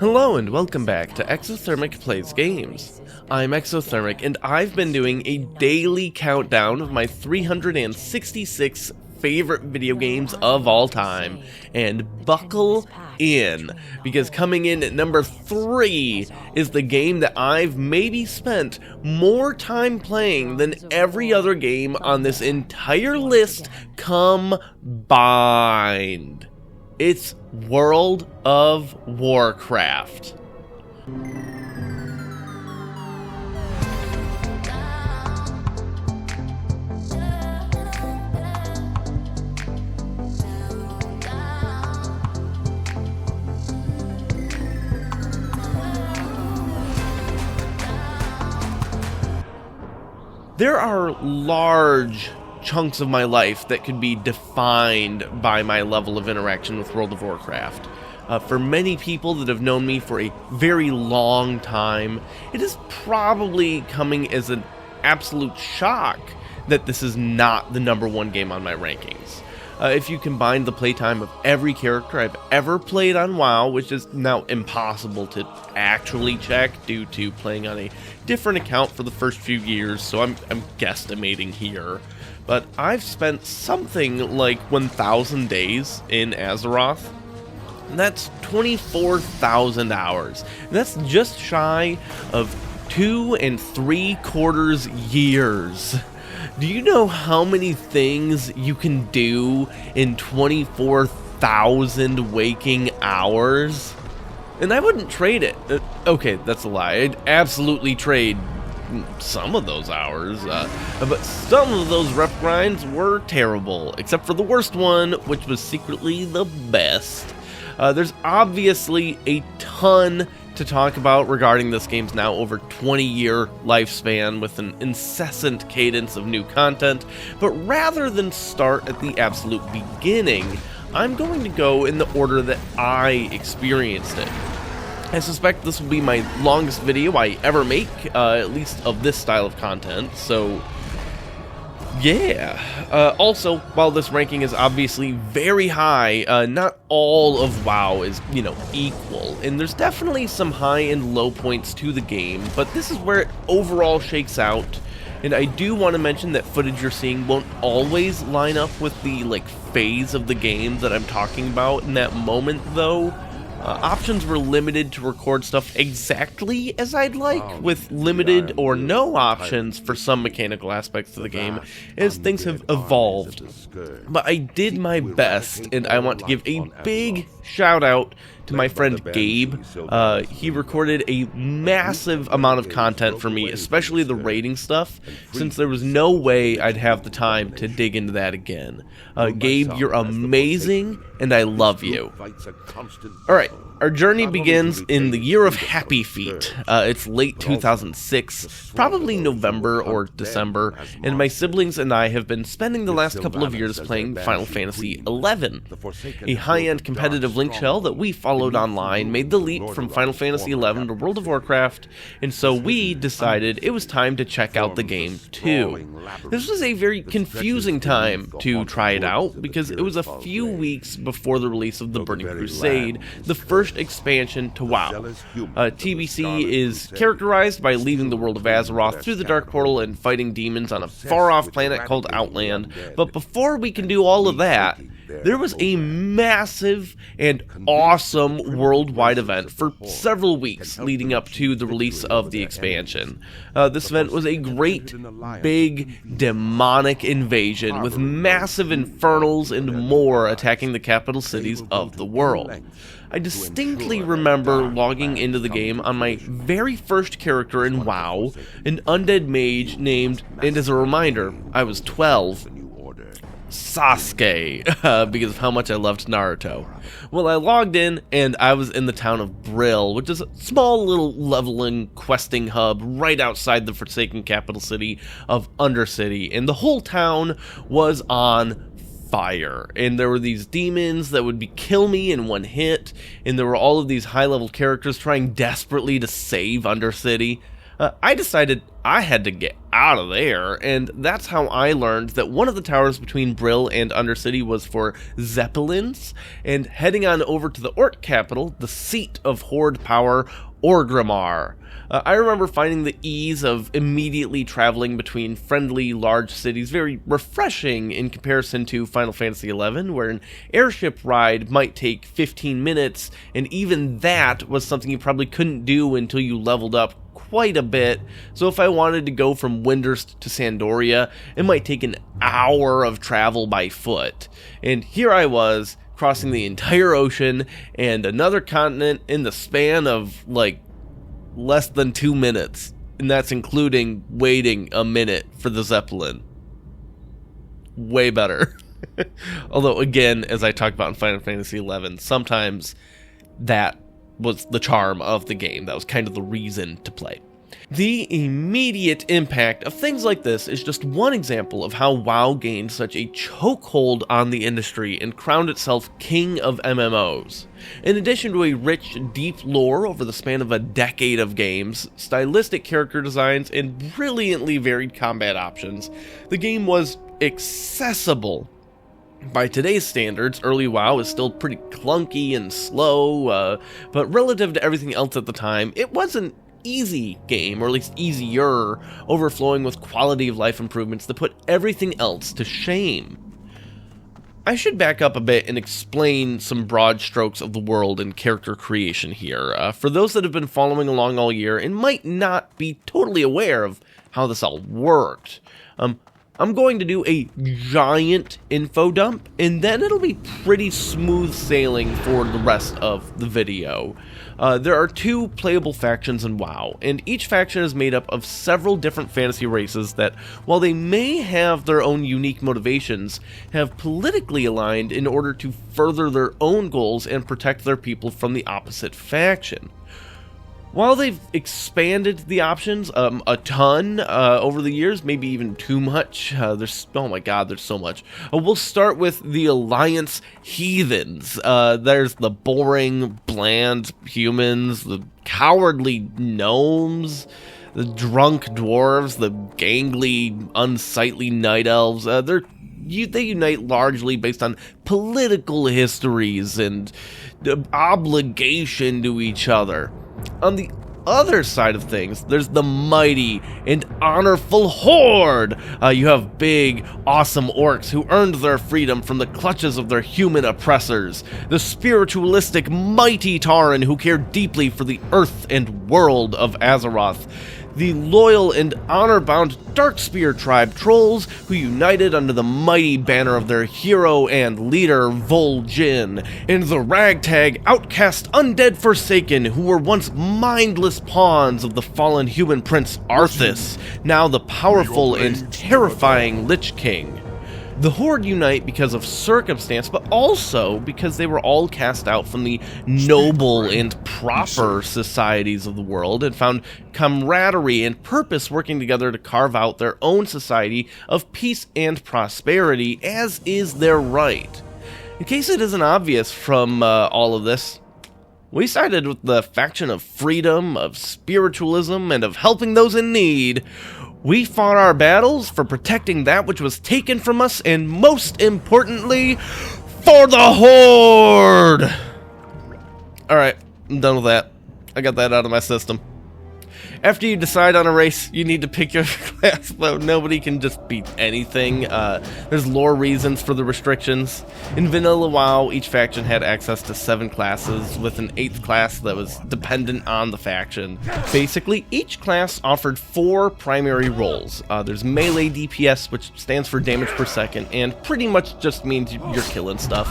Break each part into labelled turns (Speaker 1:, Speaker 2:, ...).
Speaker 1: Hello and welcome back to Exothermic Plays Games. I'm Exothermic and I've been doing a daily countdown of my 366 favorite video games of all time. And buckle in, because coming in at number 3 is the game that I've maybe spent more time playing than every other game on this entire list combined. It's World of Warcraft. There are large chunks of my life that could be defined by my level of interaction with World of Warcraft. For many people that have known me for a very long time, it is probably coming as an absolute shock that this is not the number 1 game on my rankings. If you combine the playtime of every character I've ever played on WoW, which is now impossible to actually check due to playing on a different account for the first few years, so I'm guesstimating here. But I've spent something like 1,000 days in Azeroth. And that's 24,000 hours. And that's just shy of 2 3/4 years. Do you know how many things you can do in 24,000 waking hours? And I wouldn't trade it. Okay, that's a lie. I'd absolutely trade some of those hours, but some of those rep grinds were terrible, except for the worst one, which was secretly the best. There's obviously a ton to talk about regarding this game's now over 20-year lifespan with an incessant cadence of new content, but rather than start at the absolute beginning, I'm going to go in the order that I experienced it. I suspect this will be my longest video I ever make, at least of this style of content, so yeah. Also, while this ranking is obviously very high, not all of WoW is, equal, and there's definitely some high and low points to the game, but this is where it overall shakes out. And I do want to mention that footage you're seeing won't always line up with the, phase of the game that I'm talking about in that moment, though. Options were limited to record stuff exactly as I'd like, with limited or no options for some mechanical aspects of the game as things have evolved. But I did my best, and I want to give a big shout out to my friend Gabe. He recorded a massive amount of content for me, especially the raiding stuff, since there was no way I'd have the time to dig into that again. Gabe, you're amazing, and I love you. Alright, our journey begins in the year of Happy Feet. It's late 2006, probably November or December, and my siblings and I have been spending the last couple of years playing Final Fantasy XI. A high-end competitive link shell that we followed online made the leap from Final Fantasy XI to World of Warcraft, and so we decided it was time to check out the game too. This was a very confusing time to try it out, because it was a few weeks before the release of the Burning Crusade, the first expansion to WoW. TBC is characterized by leaving the world of Azeroth through the Dark Portal and fighting demons on a far-off planet called Outland, but before we can do all of that, there was a massive and awesome worldwide event for several weeks leading up to the release of the expansion. This event was a great, big, demonic invasion with massive infernals and more attacking the capital cities of the world. I distinctly remember logging into the game on my very first character in WoW, an undead mage named, and as a reminder, I was 12, Sasuke, because of how much I loved Naruto. Well, I logged in, and I was in the town of Brill, which is a small little leveling questing hub right outside the forsaken capital city of Undercity, and the whole town was on fire, and there were these demons that would kill me in one hit, and there were all of these high-level characters trying desperately to save Undercity. I decided I had to get out of there, and that's how I learned that one of the towers between Brill and Undercity was for Zeppelins, and heading on over to the Orc capital, the seat of Horde power, Orgrimmar. I remember finding the ease of immediately traveling between friendly large cities very refreshing in comparison to Final Fantasy XI, where an airship ride might take 15 minutes, and even that was something you probably couldn't do until you leveled up quite a bit. So if I wanted to go from Windurst to Sandoria, it might take an hour of travel by foot. And here I was, crossing the entire ocean and another continent in the span of, like, less than 2 minutes. And that's including waiting a minute for the Zeppelin. Way better. Although, again, as I talked about in Final Fantasy XI, sometimes that was the charm of the game. That was kind of the reason to play. The immediate impact of things like this is just one example of how WoW gained such a chokehold on the industry and crowned itself king of MMOs. In addition to a rich, deep lore over the span of a decade of games, stylistic character designs, and brilliantly varied combat options, the game was accessible. By today's standards, early WoW is still pretty clunky and slow, but relative to everything else at the time, it was an easy game, or at least easier, overflowing with quality of life improvements that put everything else to shame. I should back up a bit and explain some broad strokes of the world and character creation here, for those that have been following along all year and might not be totally aware of how this all worked. I'm going to do a giant info dump, and then it'll be pretty smooth sailing for the rest of the video. There are 2 playable factions in WoW, and each faction is made up of several different fantasy races that, while they may have their own unique motivations, have politically aligned in order to further their own goals and protect their people from the opposite faction. While they've expanded the options a ton over the years, maybe even too much, oh my god, there's so much. We'll start with the Alliance Heathens. There's the boring, bland humans, the cowardly gnomes, the drunk dwarves, the gangly, unsightly night elves. They unite largely based on political histories and obligation to each other. On the other side of things, there's the mighty and honorful Horde. You have big, awesome orcs who earned their freedom from the clutches of their human oppressors. The spiritualistic, mighty Tauren who care deeply for the earth and world of Azeroth. The loyal and honor-bound Darkspear tribe trolls who united under the mighty banner of their hero and leader Vol'jin, and the ragtag, outcast, undead Forsaken who were once mindless pawns of the fallen human prince Arthas, now the powerful and terrifying Lich King. The Horde unite because of circumstance, but also because they were all cast out from the noble and proper societies of the world and found camaraderie and purpose working together to carve out their own society of peace and prosperity, as is their right. In case it isn't obvious from all of this, we sided with the faction of freedom, of spiritualism, and of helping those in need. We fought our battles for protecting that which was taken from us, and most importantly, for the Horde! Alright, I'm done with that. I got that out of my system. After you decide on a race, you need to pick your class, though nobody can just beat anything. There's lore reasons for the restrictions. In Vanilla WoW, each faction had access to 7 classes, with an 8th class that was dependent on the faction. Basically, each class offered 4 primary roles. There's melee DPS, which stands for damage per second, and pretty much just means you're killing stuff.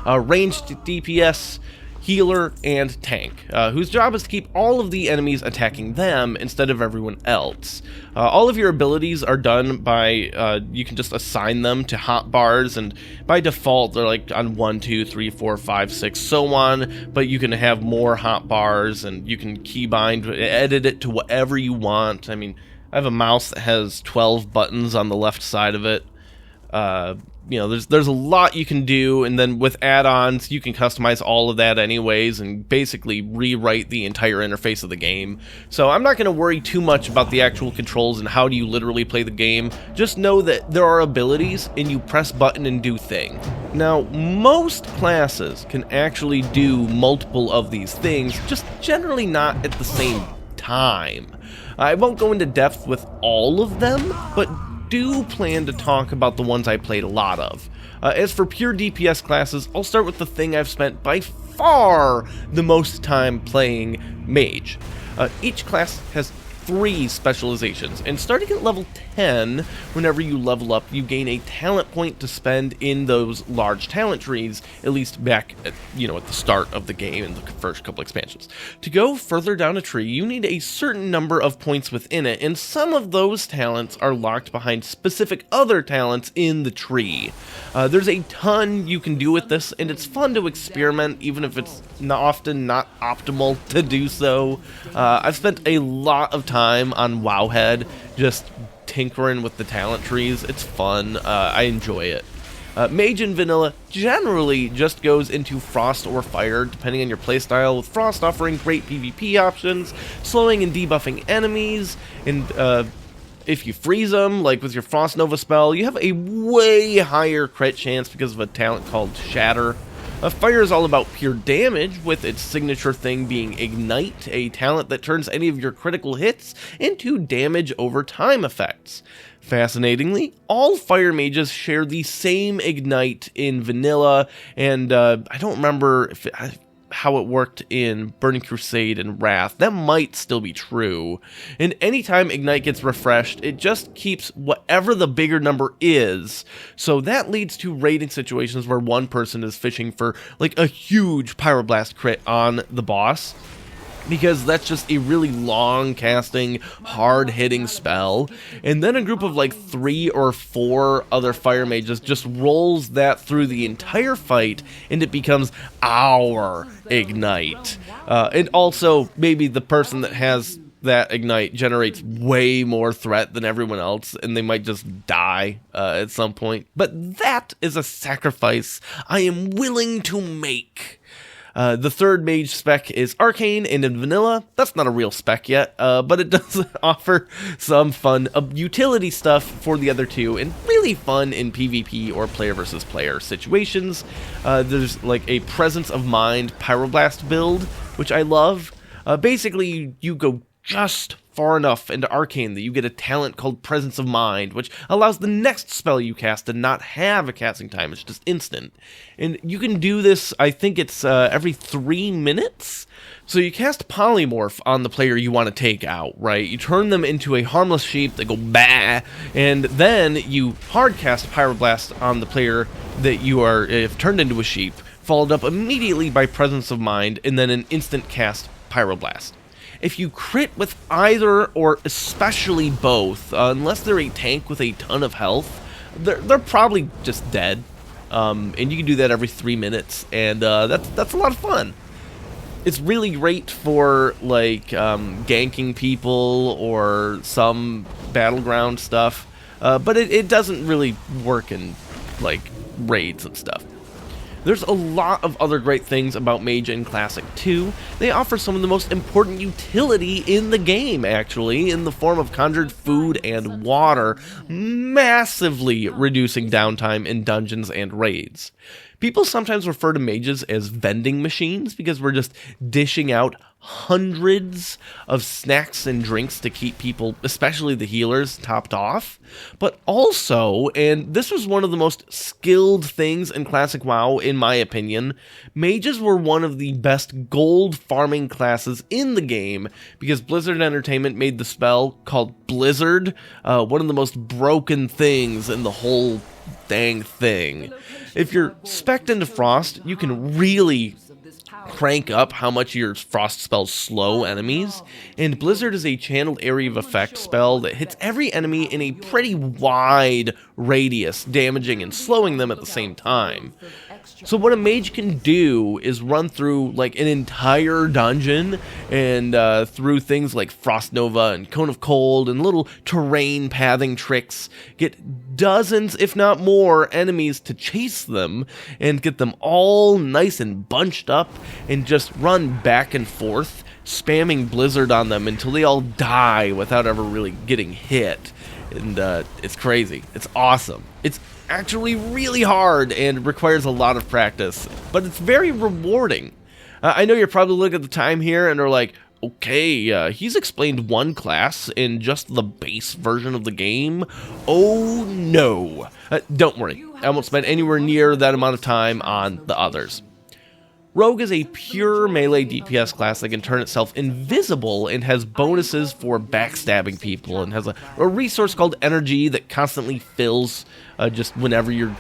Speaker 1: Ranged DPS, healer, and tank, whose job is to keep all of the enemies attacking them instead of everyone else. All of your abilities are done by, you can just assign them to hotbars, and by default they're like on 1, 2, 3, 4, 5, 6, so on, but you can have more hotbars, and you can keybind, edit it to whatever you want. I mean, I have a mouse that has 12 buttons on the left side of it. you know, there's a lot you can do, and then with add-ons, you can customize all of that anyways, and basically rewrite the entire interface of the game. So I'm not going to worry too much about the actual controls and how do you literally play the game. Just know that there are abilities, and you press button and do thing. Now, most classes can actually do multiple of these things, just generally not at the same time. I won't go into depth with all of them, but do plan to talk about the ones I played a lot of. As for pure DPS classes, I'll start with the thing I've spent by far the most time playing, Mage. Each class has 3 specializations, and starting at level 10, whenever you level up, you gain a talent point to spend in those large talent trees, at least back at, at the start of the game in the first couple expansions. To go further down a tree, you need a certain number of points within it, and some of those talents are locked behind specific other talents in the tree. There's a ton you can do with this, and it's fun to experiment, even if it's often not optimal to do so. I've spent a lot of time on Wowhead just tinkering with the talent trees. It's fun. I enjoy it. Mage in vanilla generally just goes into Frost or Fire, depending on your playstyle, with Frost offering great PvP options, slowing and debuffing enemies, and if you freeze them, like with your Frost Nova spell, you have a way higher crit chance because of a talent called Shatter. Fire is all about pure damage, with its signature thing being Ignite, a talent that turns any of your critical hits into damage over time effects. Fascinatingly, all fire mages share the same Ignite in vanilla, and I don't remember how it worked in Burning Crusade and Wrath. That might still be true. And anytime Ignite gets refreshed, it just keeps whatever the bigger number is. So that leads to raiding situations where one person is fishing for like a huge Pyroblast crit on the boss, because that's just a really long casting, hard hitting spell, and then a group of like 3 or 4 other fire mages just rolls that through the entire fight, and it becomes our Ignite. And also, maybe the person that has that Ignite generates way more threat than everyone else, and they might just die at some point. But that is a sacrifice I am willing to make. The third mage spec is Arcane, and in vanilla, that's not a real spec yet, but it does offer some fun utility stuff for the other two, and really fun in PvP or player versus player situations. There's like a Presence of Mind Pyroblast build, which I love. Basically, you go just far enough into Arcane that you get a talent called Presence of Mind, which allows the next spell you cast to not have a casting time. It's just instant. And you can do this, I think it's every 3 minutes? So you cast Polymorph on the player you want to take out, right? You turn them into a harmless sheep, they go bah, and then you hardcast Pyroblast on the player that you are turned into a sheep, followed up immediately by Presence of Mind, and then an instant cast Pyroblast. If you crit with either, or especially both, unless they're a tank with a ton of health, they're probably just dead. And you can do that every 3 minutes, and that's a lot of fun. It's really great for like ganking people or some battleground stuff, but it doesn't really work in like raids and stuff. There's a lot of other great things about Mage in Classic 2. They offer some of the most important utility in the game, actually, in the form of conjured food and water, massively reducing downtime in dungeons and raids. People sometimes refer to mages as vending machines because we're just dishing out hundreds of snacks and drinks to keep people, especially the healers, topped off. But also, and this was one of the most skilled things in Classic WoW in my opinion, mages were one of the best gold farming classes in the game because Blizzard Entertainment made the spell called Blizzard one of the most broken things in the whole dang thing. If you're spec'd into Frost, you can really crank up how much your Frost spells slow enemies, and Blizzard is a channeled area of effect spell that hits every enemy in a pretty wide radius, damaging and slowing them at the same time. So what a mage can do is run through like an entire dungeon and through things like Frost Nova and Cone of Cold and little terrain pathing tricks, get dozens if not more enemies to chase them and get them all nice and bunched up and just run back and forth, spamming Blizzard on them until they all die without ever really getting hit. And it's crazy. It's awesome. It's actually really hard and requires a lot of practice, but it's very rewarding. I know you're probably looking at the time here and are like, okay, he's explained one class in just the base version of the game. Oh no. Don't worry, I won't spend anywhere near that amount of time on the others. Rogue is a pure melee DPS class that can turn itself invisible and has bonuses for backstabbing people and has a resource called energy that constantly fills just whenever you're,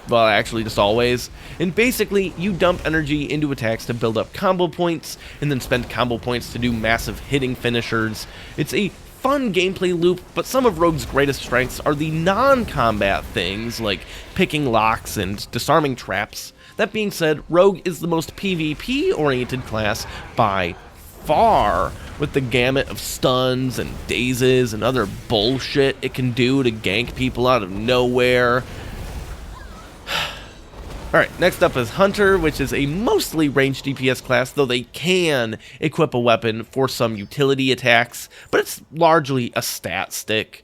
Speaker 1: well, actually just always. And basically, you dump energy into attacks to build up combo points and then spend combo points to do massive hitting finishers. It's a fun gameplay loop, but some of Rogue's greatest strengths are the non-combat things like picking locks and disarming traps. That being said, Rogue is the most PvP-oriented class by far, with the gamut of stuns and dazes and other bullshit it can do to gank people out of nowhere. Alright, next up is Hunter, which is a mostly ranged DPS class, though they can equip a weapon for some utility attacks, but it's largely a stat stick.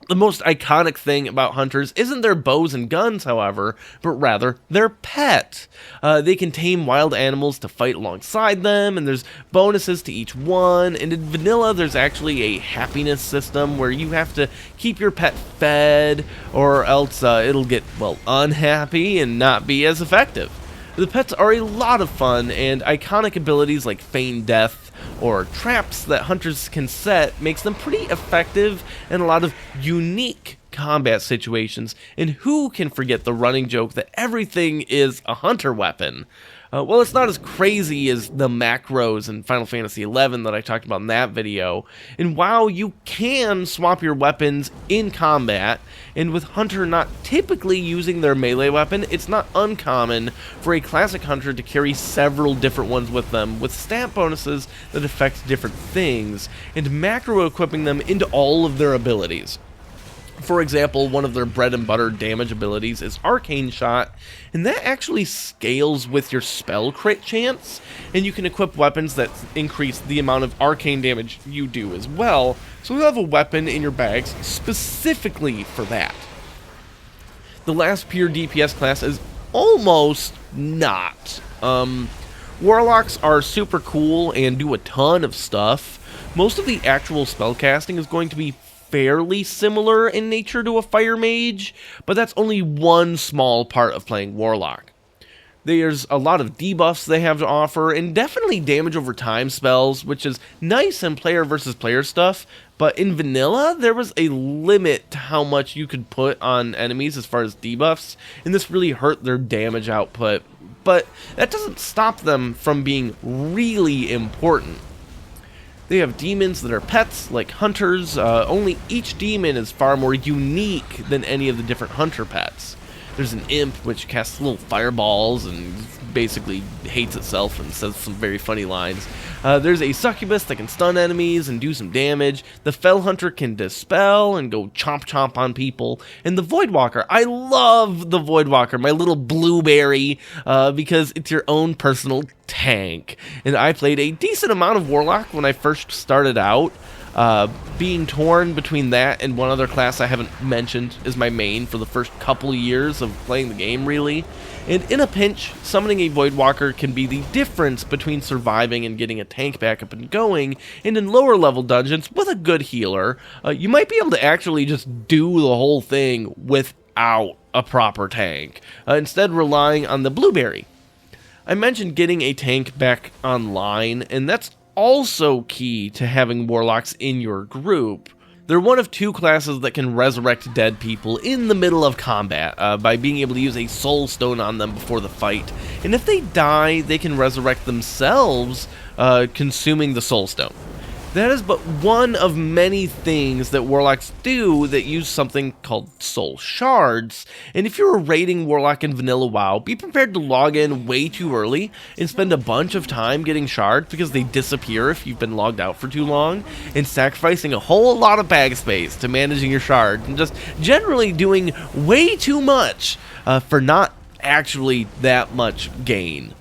Speaker 1: The most iconic thing about hunters isn't their bows and guns, however, but rather their pet. They can tame wild animals to fight alongside them, and there's bonuses to each one, and in vanilla there's actually a happiness system where you have to keep your pet fed, or else it'll get, well, unhappy and not be as effective. The pets are a lot of fun, and iconic abilities like feign death or traps that hunters can set makes them pretty effective in a lot of unique combat situations. And who can forget the running joke that everything is a hunter weapon? Well, it's not as crazy as the macros in Final Fantasy XI that I talked about in that video. And while you can swap your weapons in combat, and with Hunter not typically using their melee weapon, it's not uncommon for a classic Hunter to carry several different ones with them, with stat bonuses that affect different things, and macro equipping them into all of their abilities. For example, one of their bread and butter damage abilities is Arcane Shot, and that actually scales with your spell crit chance, and you can equip weapons that increase the amount of arcane damage you do as well, so you have a weapon in your bags specifically for that. The last pure DPS class is almost not. Warlocks are super cool and do a ton of stuff. Most of the actual spellcasting is going to be fairly similar in nature to a fire mage, but that's only one small part of playing Warlock. There's a lot of debuffs they have to offer, and definitely damage over time spells, which is nice in player versus player stuff, but in vanilla, there was a limit to how much you could put on enemies as far as debuffs, and this really hurt their damage output, but that doesn't stop them from being really important. They have demons that are pets, like hunters, only each demon is far more unique than any of the different hunter pets. There's an imp which casts little fireballs and basically hates itself and says some very funny lines. There's a succubus that can stun enemies and do some damage. The fell hunter can dispel and go chomp chomp on people. And the voidwalker, I love the voidwalker, my little blueberry, because it's your own personal tank. And I played a decent amount of warlock when I first started out. Being torn between that and one other class I haven't mentioned is my main for the first couple of years of playing the game, really. And in a pinch, summoning a Voidwalker can be the difference between surviving and getting a tank back up and going, and in lower level dungeons, with a good healer, you might be able to actually just do the whole thing without a proper tank, instead relying on the blueberry. I mentioned getting a tank back online, and that's also key to having warlocks in your group. They're one of two classes that can resurrect dead people in the middle of combat by being able to use a soul stone on them before the fight. And if they die, they can resurrect themselves, consuming the soul stone. That is but one of many things that Warlocks do that use something called soul shards, and if you're a raiding Warlock in vanilla WoW, be prepared to log in way too early and spend a bunch of time getting shards because they disappear if you've been logged out for too long, and sacrificing a whole lot of bag space to managing your shards, and just generally doing way too much for not actually that much gain.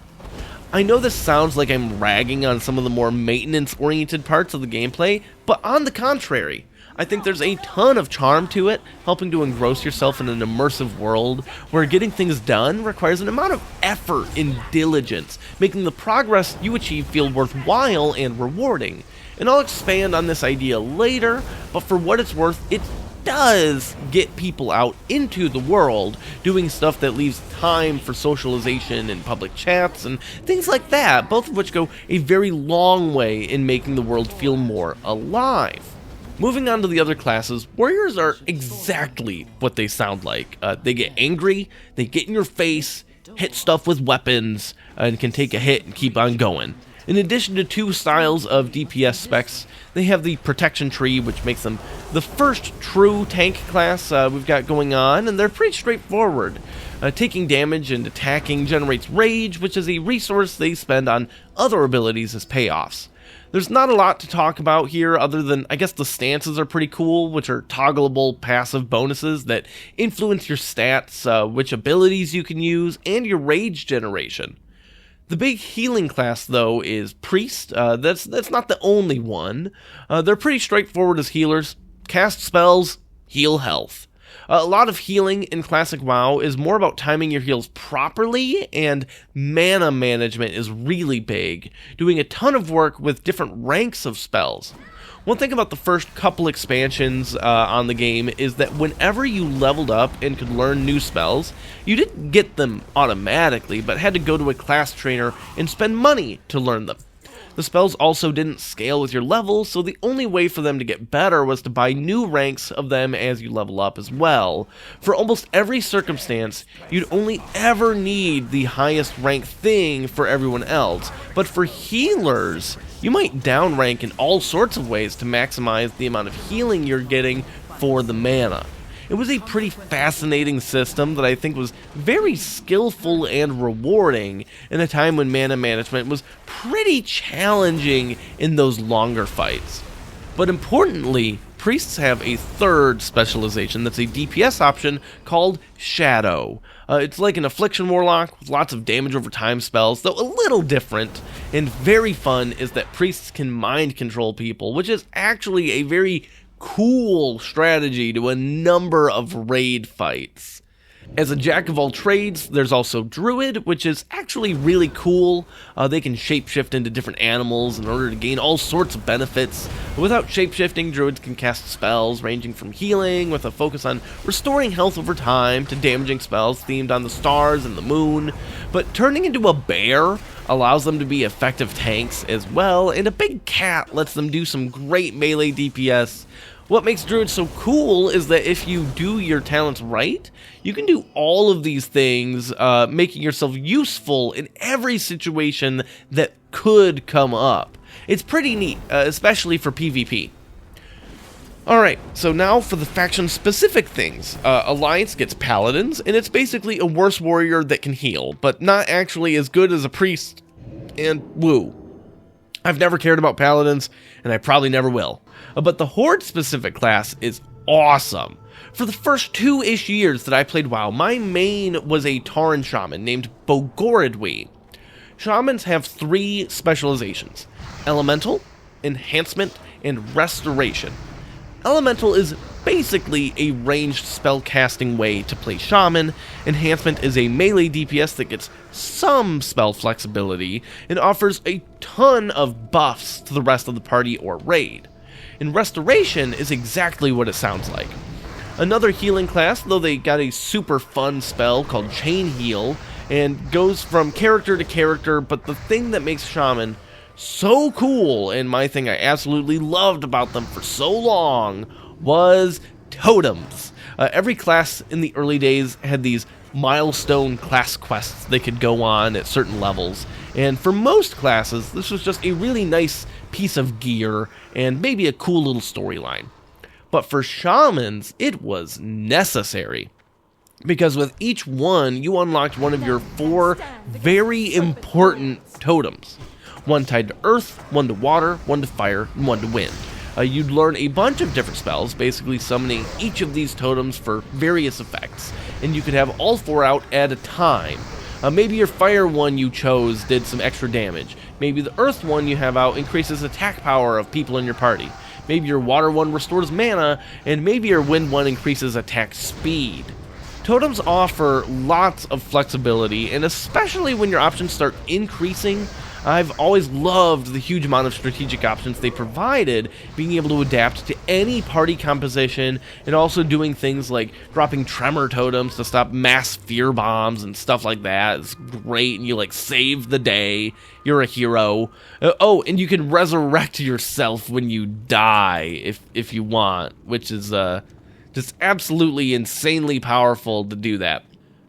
Speaker 1: I know this sounds like I'm ragging on some of the more maintenance-oriented parts of the gameplay, but on the contrary, I think there's a ton of charm to it, helping to engross yourself in an immersive world where getting things done requires an amount of effort and diligence, making the progress you achieve feel worthwhile and rewarding. And I'll expand on this idea later, but for what it's worth, it does get people out into the world, doing stuff that leaves time for socialization and public chats and things like that, both of which go a very long way in making the world feel more alive. Moving on to the other classes, warriors are exactly what they sound like. They get angry, they get in your face, hit stuff with weapons, and can take a hit and keep on going. In addition to two styles of DPS specs, they have the protection tree, which makes them the first true tank class we've got going on, and they're pretty straightforward. Taking damage and attacking generates rage, which is a resource they spend on other abilities as payoffs. There's not a lot to talk about here other than, I guess the stances are pretty cool, which are toggleable passive bonuses that influence your stats, which abilities you can use, and your rage generation. The big healing class, though, is Priest. That's not the only one. They're pretty straightforward as healers. Cast spells, heal health. A lot of healing in Classic WoW is more about timing your heals properly, and mana management is really big, doing a ton of work with different ranks of spells. One thing about the first couple expansions on the game is that whenever you leveled up and could learn new spells, you didn't get them automatically, but had to go to a class trainer and spend money to learn them. The spells also didn't scale with your levels, so the only way for them to get better was to buy new ranks of them as you level up as well. For almost every circumstance, you'd only ever need the highest rank thing for everyone else, but for healers, you might downrank in all sorts of ways to maximize the amount of healing you're getting for the mana. It was a pretty fascinating system that I think was very skillful and rewarding in a time when mana management was pretty challenging in those longer fights. But importantly, priests have a third specialization that's a DPS option called Shadow. It's like an Affliction Warlock with lots of damage over time spells, though a little different, and very fun is that priests can mind control people, which is actually a very cool strategy to a number of raid fights. As a jack of all trades, there's also Druid, which is actually really cool. They can shapeshift into different animals in order to gain all sorts of benefits. Without shapeshifting, Druids can cast spells ranging from healing with a focus on restoring health over time to damaging spells themed on the stars and the moon. But turning into a bear allows them to be effective tanks as well, and a big cat lets them do some great melee DPS. What makes Druid so cool is that if you do your talents right, you can do all of these things, making yourself useful in every situation that could come up. It's pretty neat, especially for PvP. Alright, so now for the faction-specific things. Alliance gets Paladins, and it's basically a worse warrior that can heal, but not actually as good as a priest, and woo. I've never cared about Paladins, and I probably never will. But the Horde-specific class is awesome. For the first 2-ish years that I played WoW, my main was a Tauren Shaman named Bogorodwe. Shamans have 3 specializations: Elemental, Enhancement, and Restoration. Elemental is basically a ranged spell-casting way to play Shaman. Enhancement is a melee DPS that gets some spell flexibility and offers a ton of buffs to the rest of the party or raid. And Restoration is exactly what it sounds like. Another healing class, though they got a super fun spell called Chain Heal, and goes from character to character, but the thing that makes Shaman so cool, and my thing I absolutely loved about them for so long, was totems. Every class in the early days had these milestone class quests they could go on at certain levels, and for most classes, this was just a really nice piece of gear, and maybe a cool little storyline. But for shamans, it was necessary. Because with each one, you unlocked one of your 4 very important totems. One tied to earth, one to water, one to fire, and one to wind. You'd learn a bunch of different spells, basically summoning each of these totems for various effects. And you could have all 4 out at a time. Maybe your fire one you chose did some extra damage. Maybe the earth one you have out increases attack power of people in your party. Maybe your water one restores mana, and maybe your wind one increases attack speed. Totems offer lots of flexibility, and especially when your options start increasing, I've always loved the huge amount of strategic options they provided, being able to adapt to any party composition, and also doing things like dropping tremor totems to stop mass fear bombs and stuff like that. It's great, and you like save the day. You're a hero. Oh, and you can resurrect yourself when you die if you want, which is just absolutely insanely powerful to do that.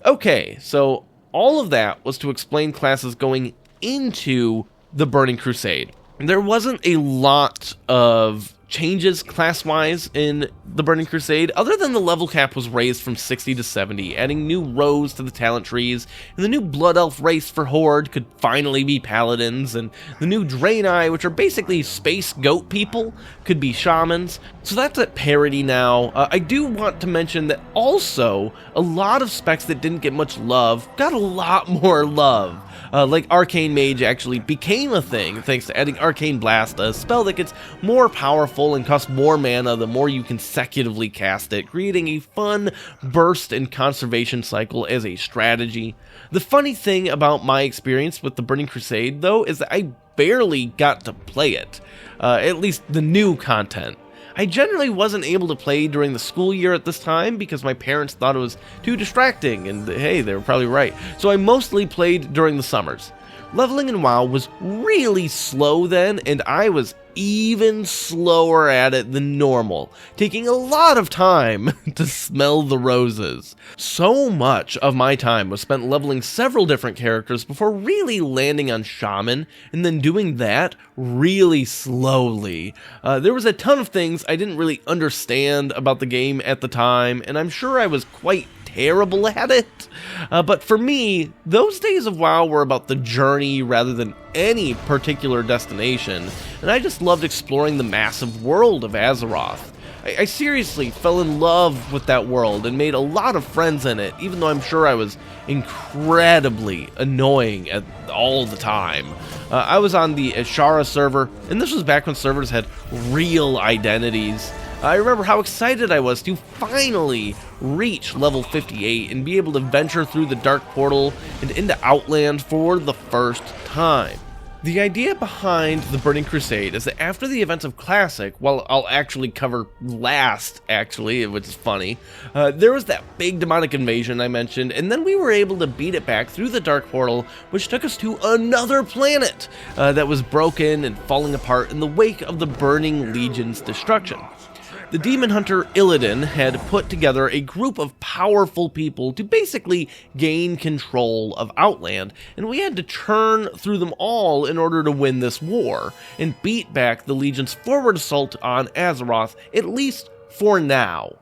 Speaker 1: Okay, so all of that was to explain classes going into the Burning Crusade. There wasn't a lot of changes class-wise in the Burning Crusade, other than the level cap was raised from 60 to 70, adding new rows to the talent trees, and the new Blood Elf race for Horde could finally be Paladins, and the new Draenei, which are basically space goat people, could be Shamans. So that's at parity now. I do want to mention that also, a lot of specs that didn't get much love got a lot more love. Like Arcane Mage actually became a thing thanks to adding Arcane Blast, a spell that gets more powerful and costs more mana the more you consecutively cast it, creating a fun burst and conservation cycle as a strategy. The funny thing about my experience with the Burning Crusade, though, is that I barely got to play it, at least the new content. I generally wasn't able to play during the school year at this time because my parents thought it was too distracting, and hey, they were probably right. So I mostly played during the summers. Leveling in WoW was really slow then, and I was even slower at it than normal, taking a lot of time to smell the roses. So much of my time was spent leveling several different characters before really landing on Shaman, and then doing that really slowly. There was a ton of things I didn't really understand about the game at the time, and I'm sure I was quite terrible at it. But for me, those days of WoW were about the journey rather than any particular destination, and I just loved exploring the massive world of Azeroth. I seriously fell in love with that world and made a lot of friends in it, even though I'm sure I was incredibly annoying at all the time. I was on the Ashara server, and this was back when servers had real identities. I remember how excited I was to finally reach level 58 and be able to venture through the Dark Portal and into Outland for the first time. The idea behind the Burning Crusade is that after the events of Classic, well, I'll actually cover last, which is funny, there was that big demonic invasion I mentioned, and then we were able to beat it back through the Dark Portal, which took us to another planet that was broken and falling apart in the wake of the Burning Legion's destruction. The demon hunter Illidan had put together a group of powerful people to basically gain control of Outland, and we had to churn through them all in order to win this war, and beat back the Legion's forward assault on Azeroth, at least for now.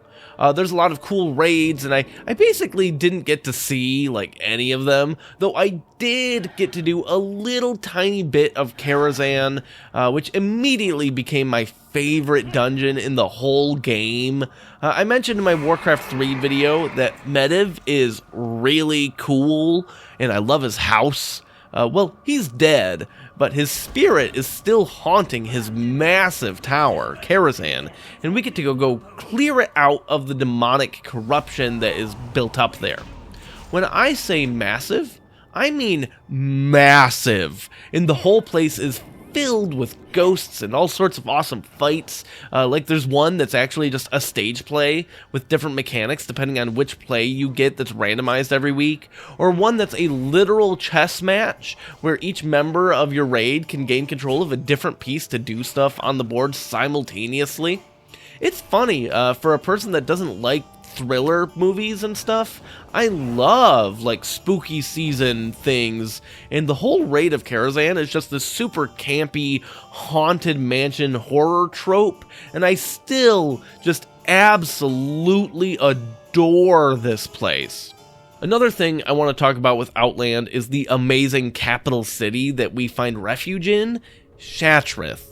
Speaker 1: There's a lot of cool raids, and I basically didn't get to see, like, any of them, though I did get to do a little tiny bit of Karazhan, which immediately became my favorite dungeon in the whole game. I mentioned in my Warcraft 3 video that Medivh is really cool, and I love his house. Well, he's dead, but his spirit is still haunting his massive tower, Karazhan, and we get to go clear it out of the demonic corruption that is built up there. When I say massive, I mean massive, and the whole place is filled with ghosts and all sorts of awesome fights. Like there's one that's actually just a stage play with different mechanics depending on which play you get that's randomized every week, or one that's a literal chess match where each member of your raid can gain control of a different piece to do stuff on the board simultaneously. It's funny for a person that doesn't like thriller movies and stuff. I love like spooky season things, and the whole raid of Karazhan is just this super campy haunted mansion horror trope, and I still just absolutely adore this place. Another thing I want to talk about with Outland is the amazing capital city that we find refuge in, Shattrath.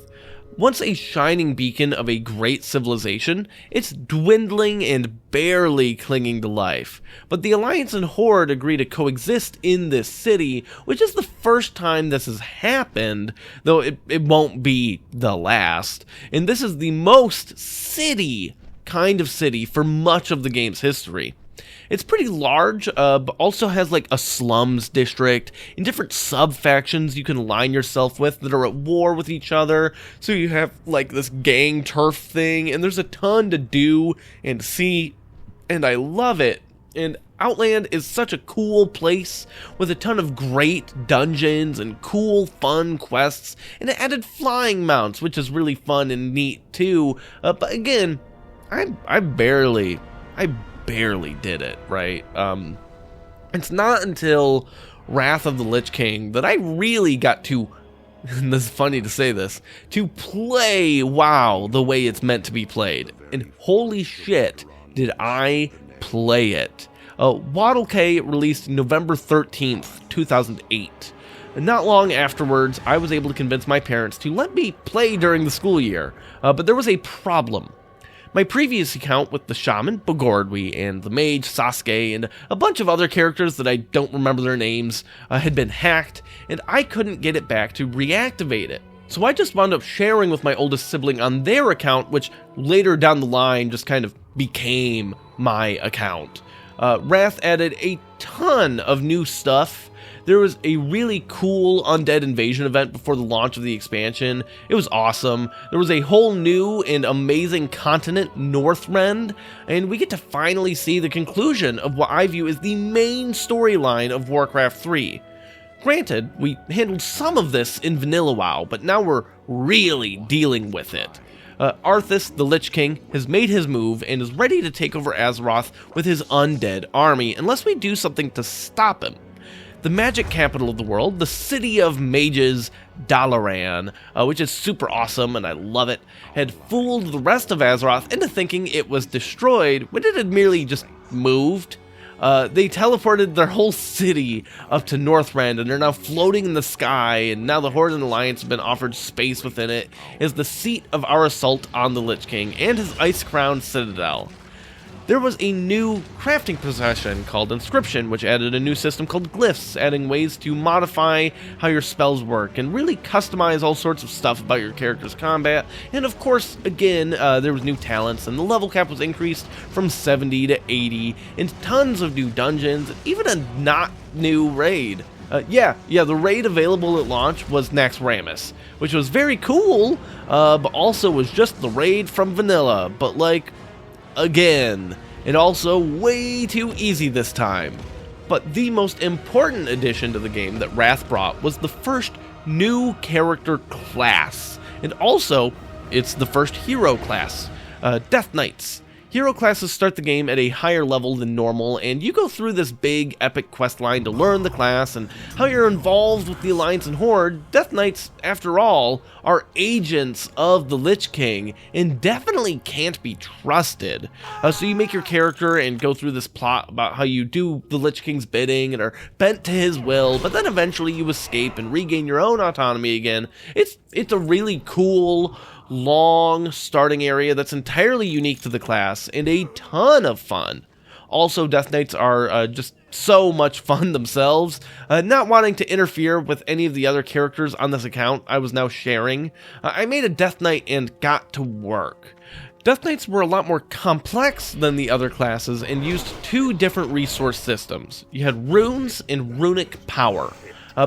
Speaker 1: Once a shining beacon of a great civilization, it's dwindling and barely clinging to life. But the Alliance and Horde agree to coexist in this city, which is the first time this has happened, though it won't be the last. And this is the most city kind of city for much of the game's history. It's pretty large, but also has like a slums district and different sub-factions you can align yourself with that are at war with each other. So you have like this gang turf thing, and there's a ton to do and see, and I love it. And Outland is such a cool place with a ton of great dungeons and cool, fun quests, and it added flying mounts, which is really fun and neat too. But again, I barely did it, right? It's not until Wrath of the Lich King that I really got to, and this is funny to say this, to play WoW the way it's meant to be played. And holy shit, did I play it. Waddle K released November 13th, 2008. And not long afterwards, I was able to convince my parents to let me play during the school year, but there was a problem. My previous account with the Shaman, Bogordwi, and the Mage, Sasuke, and a bunch of other characters that I don't remember their names, had been hacked, and I couldn't get it back to reactivate it. So I just wound up sharing with my oldest sibling on their account, which later down the line just kind of became my account. Wrath added a ton of new stuff. There was a really cool Undead Invasion event before the launch of the expansion. It was awesome. There was a whole new and amazing continent, Northrend, and we get to finally see the conclusion of what I view as the main storyline of Warcraft 3. Granted, we handled some of this in Vanilla WoW, but now we're really dealing with it. Arthas, the Lich King, has made his move and is ready to take over Azeroth with his undead army, unless we do something to stop him. The magic capital of the world, the city of mages, Dalaran, which is super awesome and I love it, had fooled the rest of Azeroth into thinking it was destroyed when it had merely just moved. They teleported their whole city up to Northrend, and they're now floating in the sky, and now the Horde and Alliance have been offered space within it as the seat of our assault on the Lich King and his ice-crowned citadel. There was a new crafting profession called Inscription, which added a new system called Glyphs, adding ways to modify how your spells work and really customize all sorts of stuff about your character's combat. And of course, again, there was new talents, and the level cap was increased from 70 to 80, and tons of new dungeons, even a not new raid. The raid available at launch was Naxxramas, which was very cool, but also was just the raid from Vanilla, but like, again, and also way too easy this time. But the most important addition to the game that Wrath brought was the first new character class, and also it's the first hero class, Death Knights. Hero classes start the game at a higher level than normal, and you go through this big epic quest line to learn the class and how you're involved with the Alliance and Horde. Death Knights, after all, are agents of the Lich King and definitely can't be trusted. So you make your character and go through this plot about how you do the Lich King's bidding and are bent to his will, but then eventually you escape and regain your own autonomy again. It's a really cool, long starting area that's entirely unique to the class and a ton of fun. Also, Death Knights are just so much fun themselves. Not wanting to interfere with any of the other characters on this account I was now sharing, I made a Death Knight and got to work. Death Knights were a lot more complex than the other classes and used two different resource systems. You had runes and runic power.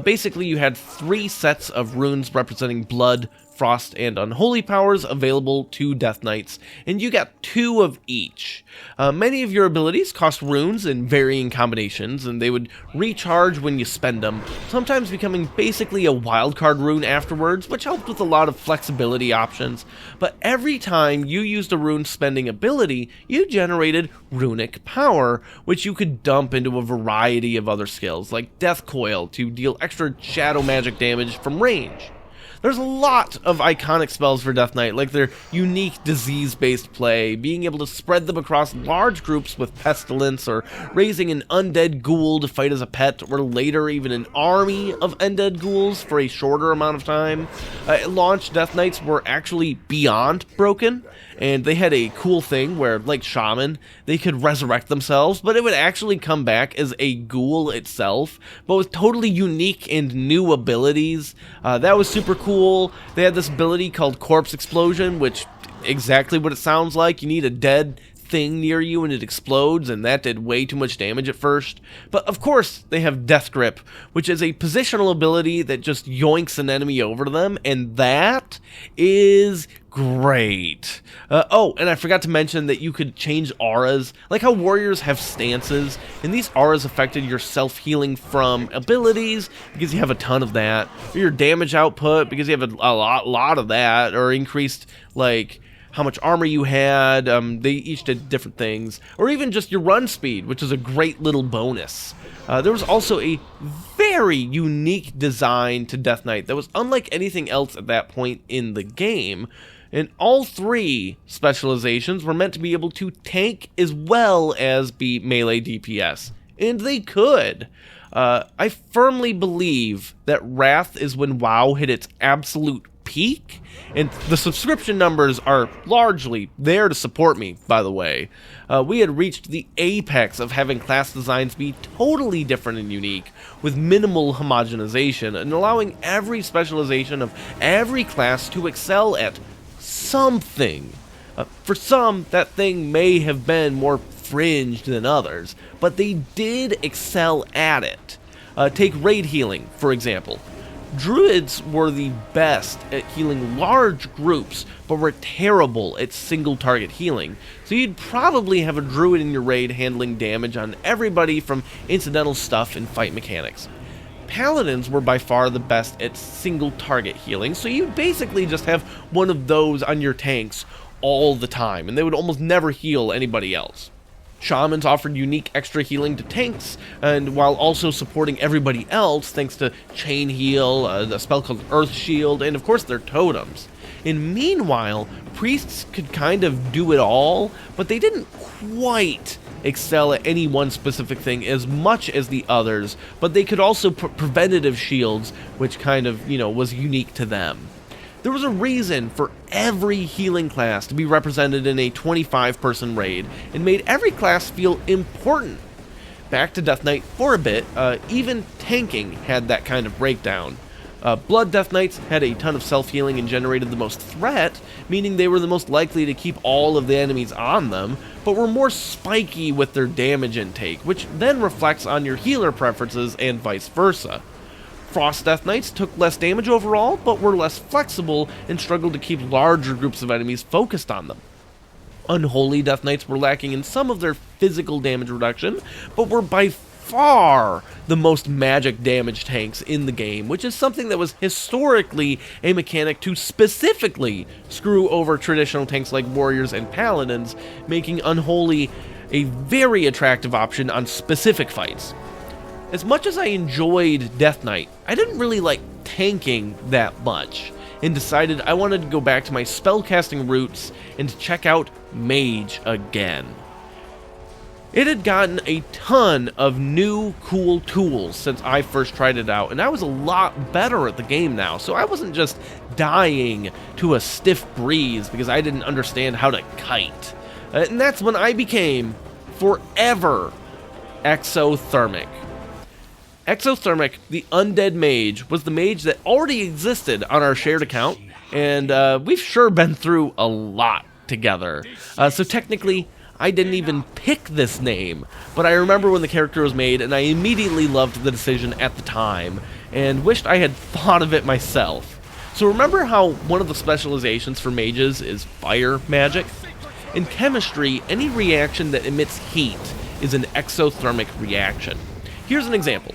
Speaker 1: Basically, you had three sets of runes representing blood, Frost and Unholy powers available to Death Knights, and you got 2 of each. Many of your abilities cost runes in varying combinations, and they would recharge when you spend them, sometimes becoming basically a wildcard rune afterwards, which helped with a lot of flexibility options. But every time you used a rune spending ability, you generated runic power, which you could dump into a variety of other skills, like Death Coil to deal extra shadow magic damage from range. There's a lot of iconic spells for Death Knight, like their unique disease-based play, being able to spread them across large groups with pestilence, or raising an undead ghoul to fight as a pet, or later even an army of undead ghouls for a shorter amount of time. At launch, Death Knights were actually beyond broken, and they had a cool thing where, like Shaman, they could resurrect themselves, but it would actually come back as a ghoul itself, but with totally unique and new abilities. That was super cool. They had this ability called Corpse Explosion, which exactly what it sounds like. You need a dead thing near you and it explodes, and that did way too much damage at first. But of course they have Death Grip, which is a positional ability that just yoinks an enemy over to them, and that is great. Oh, and I forgot to mention that you could change auras, like how warriors have stances, and these auras affected your self-healing from abilities, because you have a ton of that, or your damage output, because you have a lot of that, or increased, like, how much armor you had. They each did different things, or even just your run speed, which is a great little bonus. There was also a very unique design to Death Knight that was unlike anything else at that point in the game, and all 3 specializations were meant to be able to tank as well as be melee DPS, and they could. I firmly believe that Wrath is when WoW hit its absolute peak, and the subscription numbers are largely there to support me, by the way. We had reached the apex of having class designs be totally different and unique, with minimal homogenization, and allowing every specialization of every class to excel at something. For some, that thing may have been more fringed than others, but they did excel at it. Take raid healing, for example. Druids were the best at healing large groups, but were terrible at single target healing, so you'd probably have a druid in your raid handling damage on everybody from incidental stuff and fight mechanics. Paladins were by far the best at single target healing, so you'd basically just have one of those on your tanks all the time, and they would almost never heal anybody else. Shamans offered unique extra healing to tanks, and while also supporting everybody else thanks to Chain Heal, a spell called Earth Shield, and of course their totems. And meanwhile, priests could kind of do it all, but they didn't quite excel at any one specific thing as much as the others, but they could also put preventative shields, which kind of, was unique to them. There was a reason for every healing class to be represented in a 25-person raid, and made every class feel important. Back to Death Knight for a bit, even tanking had that kind of breakdown. Blood Death Knights had a ton of self-healing and generated the most threat, meaning they were the most likely to keep all of the enemies on them, but were more spiky with their damage intake, which then reflects on your healer preferences and vice versa. Frost Death Knights took less damage overall, but were less flexible and struggled to keep larger groups of enemies focused on them. Unholy Death Knights were lacking in some of their physical damage reduction, but were by far the most magic damage tanks in the game, which is something that was historically a mechanic to specifically screw over traditional tanks like warriors and paladins, making Unholy a very attractive option on specific fights. As much as I enjoyed Death Knight, I didn't really like tanking that much, and decided I wanted to go back to my spellcasting roots and to check out Mage again. It had gotten a ton of new cool tools since I first tried it out, and I was a lot better at the game now, so I wasn't just dying to a stiff breeze because I didn't understand how to kite. And that's when I became, forever, Exothermic. Exothermic, the undead mage, was the mage that already existed on our shared account, and we've sure been through a lot together. So technically, I didn't even pick this name, but I remember when the character was made, and I immediately loved the decision at the time, and wished I had thought of it myself. So remember how one of the specializations for mages is fire magic? In chemistry, any reaction that emits heat is an exothermic reaction. Here's an example.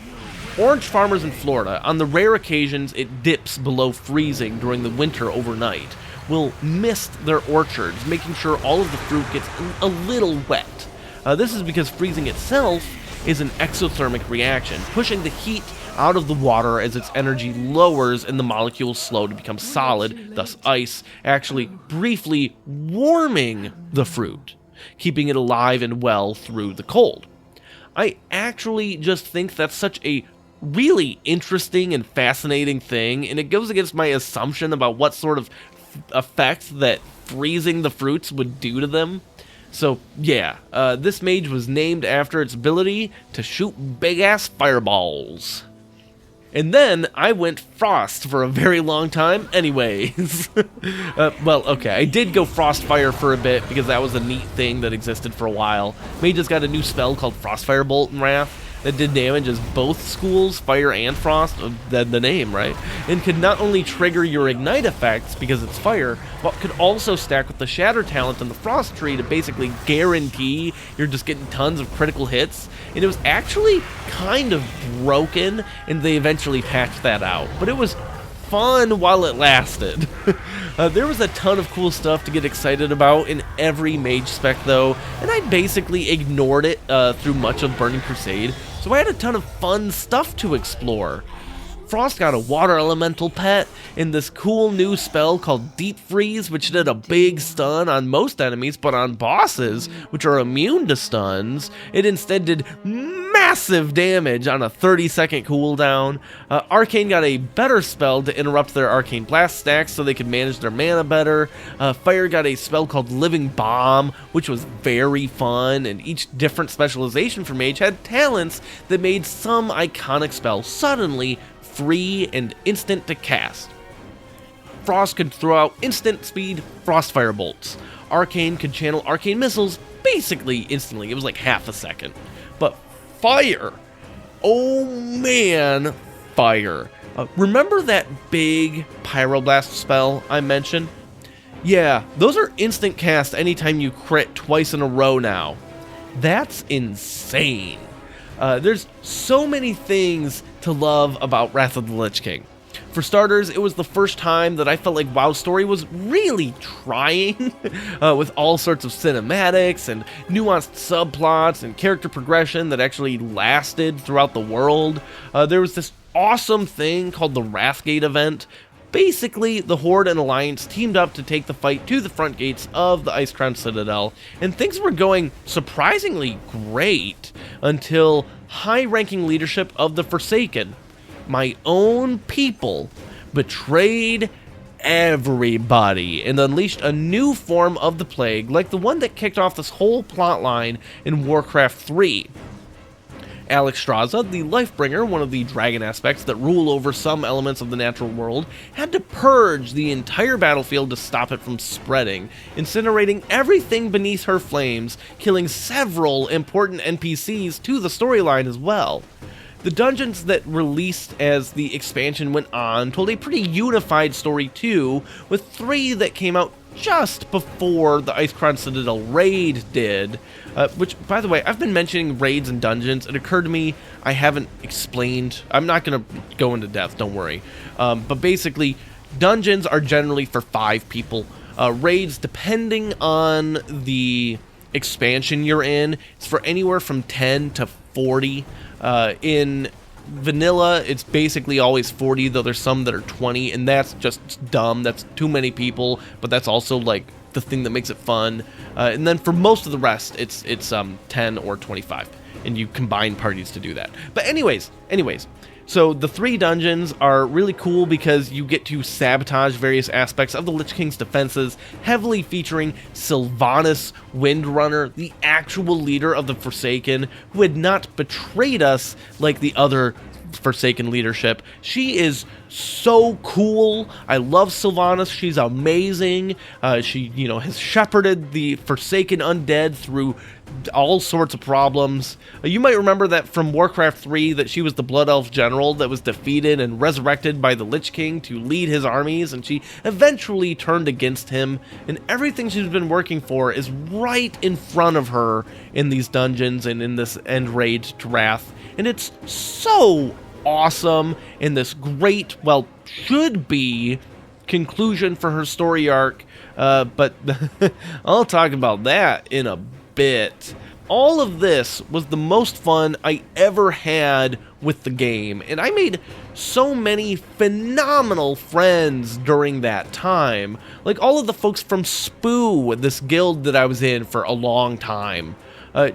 Speaker 1: Orange farmers in Florida, on the rare occasions it dips below freezing during the winter overnight, will mist their orchards, making sure all of the fruit gets a little wet. This is because freezing itself is an exothermic reaction, pushing the heat out of the water as its energy lowers and the molecules slow to become solid, thus ice, actually briefly warming the fruit, keeping it alive and well through the cold. I actually just think that's such a really interesting and fascinating thing, and it goes against my assumption about what sort of effect that freezing the fruits would do to them. So yeah, this mage was named after its ability to shoot big-ass fireballs. And then I went Frost for a very long time anyways. Well, okay, I did go Frostfire for a bit because that was a neat thing that existed for a while. Mages got a new spell called Frostfire Bolt and Wrath that did damage as both schools, Fire and Frost, the name, right? And could not only trigger your Ignite effects because it's fire, but could also stack with the Shatter talent in the Frost tree to basically guarantee you're just getting tons of critical hits. And it was actually kind of broken, and they eventually patched that out. But it was fun while it lasted. There was a ton of cool stuff to get excited about in every mage spec though, and I basically ignored it through much of Burning Crusade, so I had a ton of fun stuff to explore. Frost got a water elemental pet in this cool new spell called Deep Freeze, which did a big stun on most enemies, but on bosses, which are immune to stuns, it instead did massive damage on a 30-second cooldown. Arcane got a better spell to interrupt their Arcane Blast stacks so they could manage their mana better. Fire got a spell called Living Bomb, which was very fun, and each different specialization for Mage had talents that made some iconic spell suddenly free and instant to cast. Frost could throw out instant speed Frostfire bolts. Arcane could channel Arcane missiles basically instantly. It was like half a second. But Fire, oh man, Fire. Remember that big Pyroblast spell I mentioned? Yeah, those are instant cast anytime you crit twice in a row now. That's insane. There's so many things to love about Wrath of the Lich King. For starters, it was the first time that I felt like WoW Story was really trying with all sorts of cinematics and nuanced subplots and character progression that actually lasted throughout the world. There was this awesome thing called the Wrathgate event. Basically, the Horde and Alliance teamed up to take the fight to the front gates of the Icecrown Citadel, and things were going surprisingly great until high-ranking leadership of the Forsaken, my own people, betrayed everybody and unleashed a new form of the plague like the one that kicked off this whole plotline in Warcraft 3. Alexstrasza, the Lifebringer, one of the dragon aspects that rule over some elements of the natural world, had to purge the entire battlefield to stop it from spreading, incinerating everything beneath her flames, killing several important NPCs to the storyline as well. The dungeons that released as the expansion went on told a pretty unified story too, with 3 that came out just before the Icecrown Citadel raid did, which, by the way, I've been mentioning raids and dungeons. It occurred to me I haven't explained. I'm not going to go into depth, don't worry. But basically, dungeons are generally for 5 people. Raids, depending on the expansion you're in, it's for anywhere from 10 to 40. In vanilla, it's basically always 40, though there's some that are 20, and that's just dumb. That's too many people, but that's also like the thing that makes it fun. And then for most of the rest, it's 10 or 25, and you combine parties to do that. But anyways, so the 3 dungeons are really cool because you get to sabotage various aspects of the Lich King's defenses, heavily featuring Sylvanas Windrunner, the actual leader of the Forsaken, who had not betrayed us like the other Forsaken leadership. She is so cool. I love Sylvanas. She's amazing. She, has shepherded the Forsaken undead through all sorts of problems. You might remember that from Warcraft 3 that she was the Blood Elf general that was defeated and resurrected by the Lich King to lead his armies, and she eventually turned against him, and everything she's been working for is right in front of her in these dungeons and in this end raid to Wrath, and it's so awesome in this great, well, should be conclusion for her story arc, but I'll talk about that in a bit. All of this was the most fun I ever had with the game, and I made so many phenomenal friends during that time. Like all of the folks from Spoo, this guild that I was in for a long time.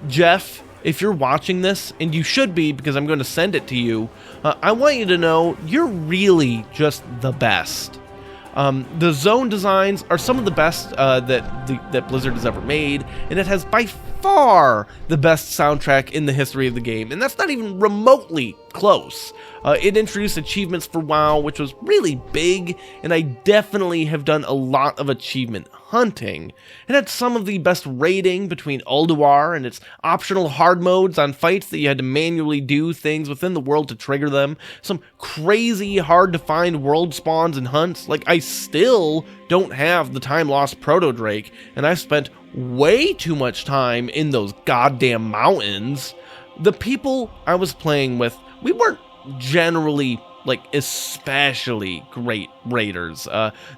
Speaker 1: Jeff, if you're watching this, and you should be because I'm going to send it to you, I want you to know you're really just the best. The zone designs are some of the best that Blizzard has ever made, and it has by far the best soundtrack in the history of the game, and that's not even remotely close. It introduced achievements for WoW, which was really big, and I definitely have done a lot of achievement hunting. It had some of the best raiding between Ulduar and its optional hard modes on fights that you had to manually do things within the world to trigger them. Some crazy hard to find world spawns and hunts. Like, I still don't have the time lost Proto Drake, and I've spent way too much time in those goddamn mountains. The people I was playing with, we weren't generally like especially great raiders,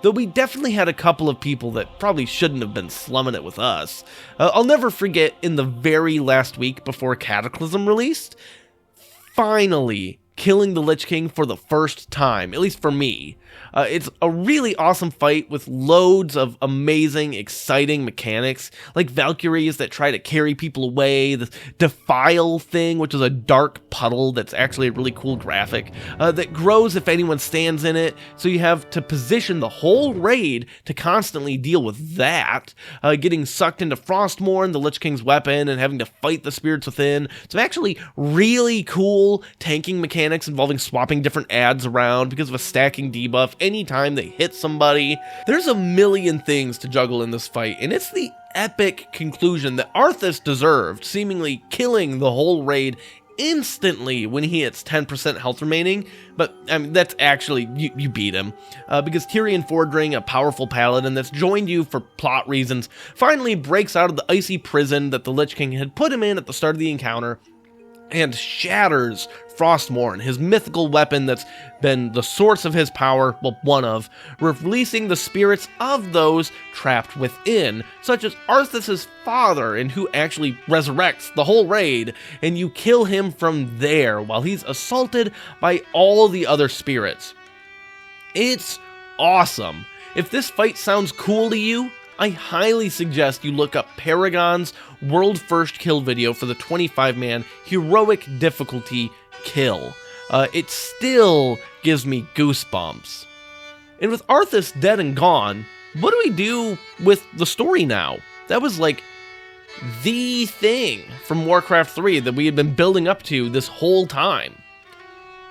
Speaker 1: though we definitely had a couple of people that probably shouldn't have been slumming it with us. I'll never forget in the very last week before Cataclysm released, finally killing the Lich King for the first time, at least for me. It's a really awesome fight with loads of amazing, exciting mechanics, like Valkyries that try to carry people away, the Defile thing, which is a dark puddle that's actually a really cool graphic, that grows if anyone stands in it, so you have to position the whole raid to constantly deal with that, getting sucked into Frostmourne, the Lich King's weapon, and having to fight the spirits within. Some actually really cool tanking mechanics involving swapping different adds around because of a stacking debuff anytime they hit somebody. There's a million things to juggle in this fight, and it's the epic conclusion that Arthas deserved, seemingly killing the whole raid instantly when he hits 10% health remaining, but I mean, that's actually, you beat him, because Tyrion Fordring, a powerful paladin that's joined you for plot reasons, finally breaks out of the icy prison that the Lich King had put him in at the start of the encounter, and shatters Frostmourne, his mythical weapon that's been the source of his power, well, one of, releasing the spirits of those trapped within, such as Arthas' father, and who actually resurrects the whole raid, and you kill him from there while he's assaulted by all the other spirits. It's awesome. If this fight sounds cool to you, I highly suggest you look up Paragon's world first kill video for the 25-man heroic difficulty kill. It still gives me goosebumps. And with Arthas dead and gone, what do we do with the story now? That was like the thing from Warcraft 3 that we had been building up to this whole time.